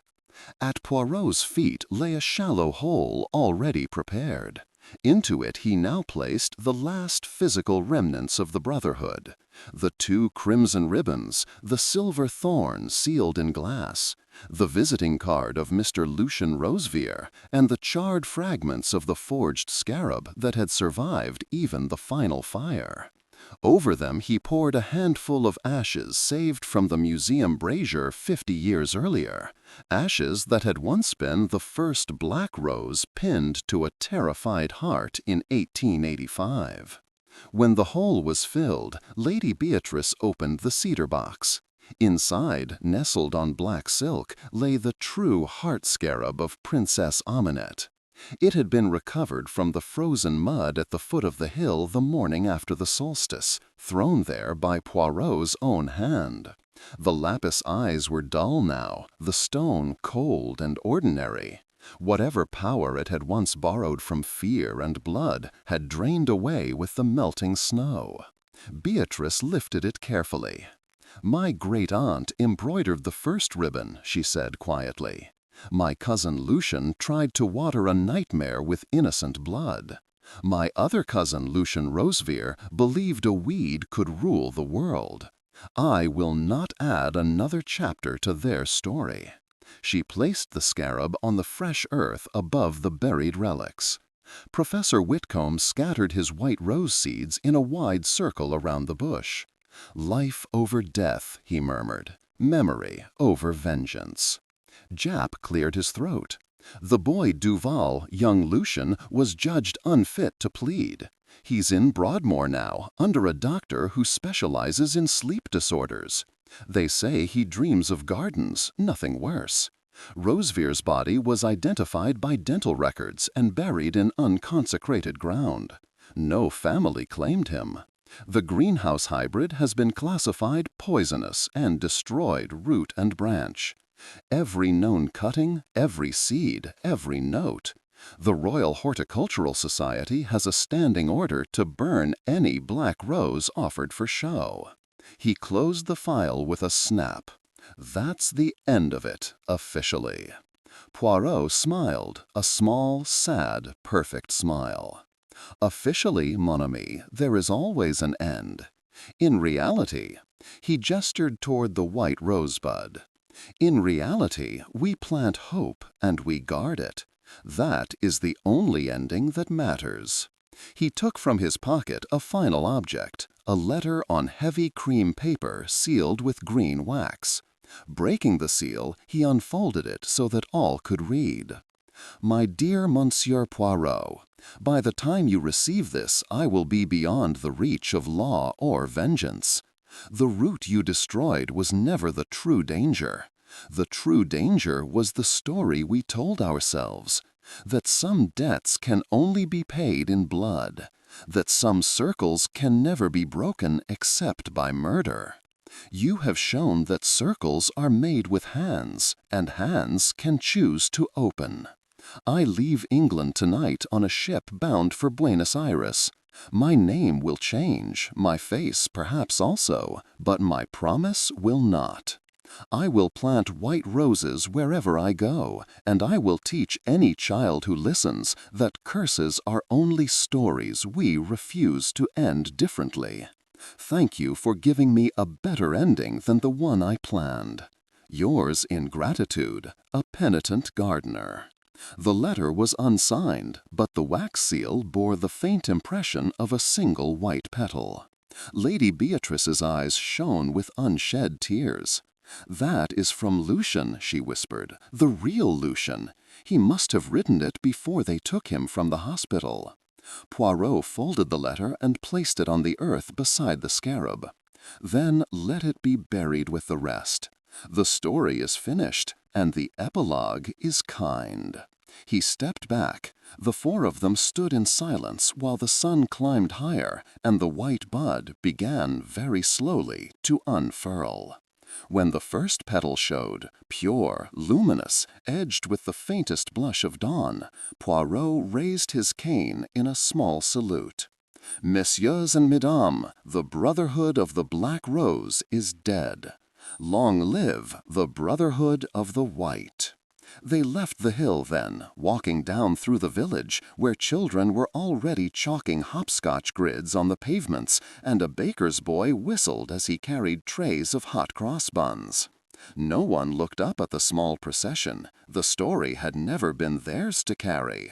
At Poirot's feet lay a shallow hole already prepared. Into it he now placed the last physical remnants of the Brotherhood, the 2 crimson ribbons, the silver thorn sealed in glass, the visiting card of Mr. Lucian Rosevere, and the charred fragments of the forged scarab that had survived even the final fire. Over them he poured a handful of ashes saved from the museum brazier 50 years earlier, ashes that had once been the first black rose pinned to a terrified heart in 1885. When the hole was filled, Lady Beatrice opened the cedar box. Inside, nestled on black silk, lay the true heart scarab of Princess Aminette. It had been recovered from the frozen mud at the foot of the hill the morning after the solstice, thrown there by Poirot's own hand. The lapis eyes were dull now, the stone cold and ordinary. Whatever power it had once borrowed from fear and blood had drained away with the melting snow. Beatrice lifted it carefully. "My great-aunt embroidered the first ribbon," she said quietly. "My cousin Lucian tried to water a nightmare with innocent blood. My other cousin Lucian Rosevere believed a weed could rule the world. I will not add another chapter to their story." She placed the scarab on the fresh earth above the buried relics. Professor Whitcomb scattered his white rose seeds in a wide circle around the bush. "Life over death," he murmured. "Memory over vengeance." Japp cleared his throat. "The boy Duval, young Lucian, was judged unfit to plead. He's in Broadmoor now, under a doctor who specializes in sleep disorders. They say he dreams of gardens, nothing worse. Rosevere's body was identified by dental records and buried in unconsecrated ground. No family claimed him. The greenhouse hybrid has been classified poisonous and destroyed root and branch. Every known cutting, every seed, every note. The Royal Horticultural Society has a standing order to burn any black rose offered for show." He closed the file with a snap. "That's the end of it, officially." Poirot smiled, a small, sad, perfect smile. "Officially, mon ami, there is always an end. In reality," he gestured toward the white rosebud, "in reality, we plant hope and we guard it. That is the only ending that matters." He took from his pocket a final object, a letter on heavy cream paper sealed with green wax. Breaking the seal, he unfolded it so that all could read. "My dear Monsieur Poirot, by the time you receive this, I will be beyond the reach of law or vengeance. The root you destroyed was never the true danger. The true danger was the story we told ourselves, that some debts can only be paid in blood, that some circles can never be broken except by murder. You have shown that circles are made with hands, and hands can choose to open. I leave England tonight on a ship bound for Buenos Aires. My name will change, my face perhaps also, but my promise will not. I will plant white roses wherever I go, and I will teach any child who listens that curses are only stories we refuse to end differently. Thank you for giving me a better ending than the one I planned. Yours in gratitude, a penitent gardener." The letter was unsigned, but the wax seal bore the faint impression of a single white petal. Lady Beatrice's eyes shone with unshed tears. "That is from Lucian," she whispered, "the real Lucian. He must have written it before they took him from the hospital." Poirot folded the letter and placed it on the earth beside the scarab. "Then let it be buried with the rest. The story is finished, and the epilogue is kind." He stepped back. The four of them stood in silence while the sun climbed higher and the white bud began very slowly to unfurl. When the first petal showed, pure, luminous, edged with the faintest blush of dawn, Poirot raised his cane in a small salute. "Messieurs and mesdames, the Brotherhood of the Black Rose is dead. Long live the Brotherhood of the White." They left the hill then, walking down through the village, where children were already chalking hopscotch grids on the pavements, and a baker's boy whistled as he carried trays of hot cross buns. No one looked up at the small procession. The story had never been theirs to carry.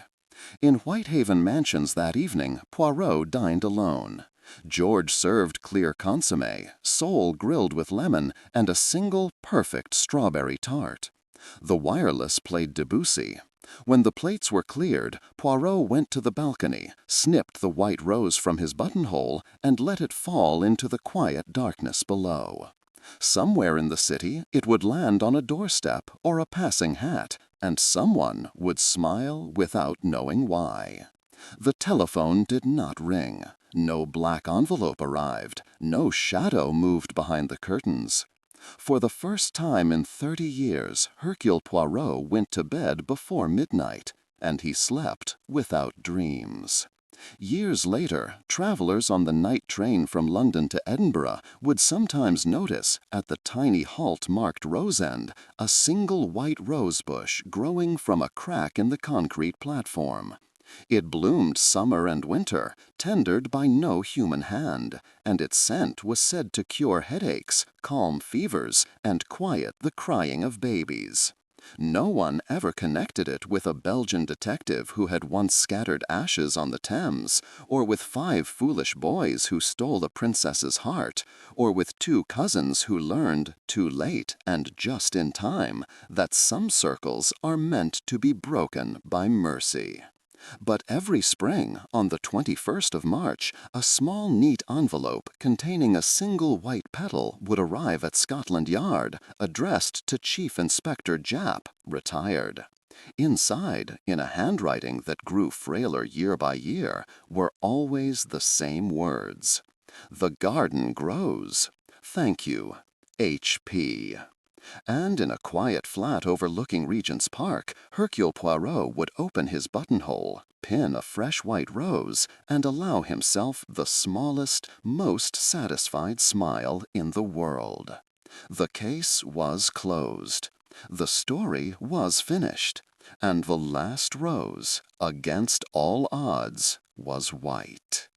In Whitehaven Mansions that evening, Poirot dined alone. George served clear consommé, sole grilled with lemon, and a single perfect strawberry tart. The wireless played Debussy. When the plates were cleared, Poirot went to the balcony, snipped the white rose from his buttonhole, and let it fall into the quiet darkness below. Somewhere in the city it would land on a doorstep or a passing hat, and someone would smile without knowing why. The telephone did not ring. No black envelope arrived. No shadow moved behind the curtains. For the first time in 30 years, Hercule Poirot went to bed before midnight, and he slept without dreams. Years later, travelers on the night train from London to Edinburgh would sometimes notice, at the tiny halt marked Rose End, a single white rose bush growing from a crack in the concrete platform. It bloomed summer and winter, tendered by no human hand, and its scent was said to cure headaches, calm fevers, and quiet the crying of babies. No one ever connected it with a Belgian detective who had once scattered ashes on the Thames, or with 5 foolish boys who stole a princess's heart, or with 2 cousins who learned, too late and just in time, that some circles are meant to be broken by mercy. But every spring, on the 21st of March, a small neat envelope containing a single white petal would arrive at Scotland Yard, addressed to Chief Inspector Japp, retired. Inside, in a handwriting that grew frailer year by year, were always the same words. "The garden grows. Thank you, H.P." And in a quiet flat overlooking Regent's Park, Hercule Poirot would open his buttonhole, pin a fresh white rose, and allow himself the smallest, most satisfied smile in the world. The case was closed. The story was finished. And the last rose, against all odds, was white.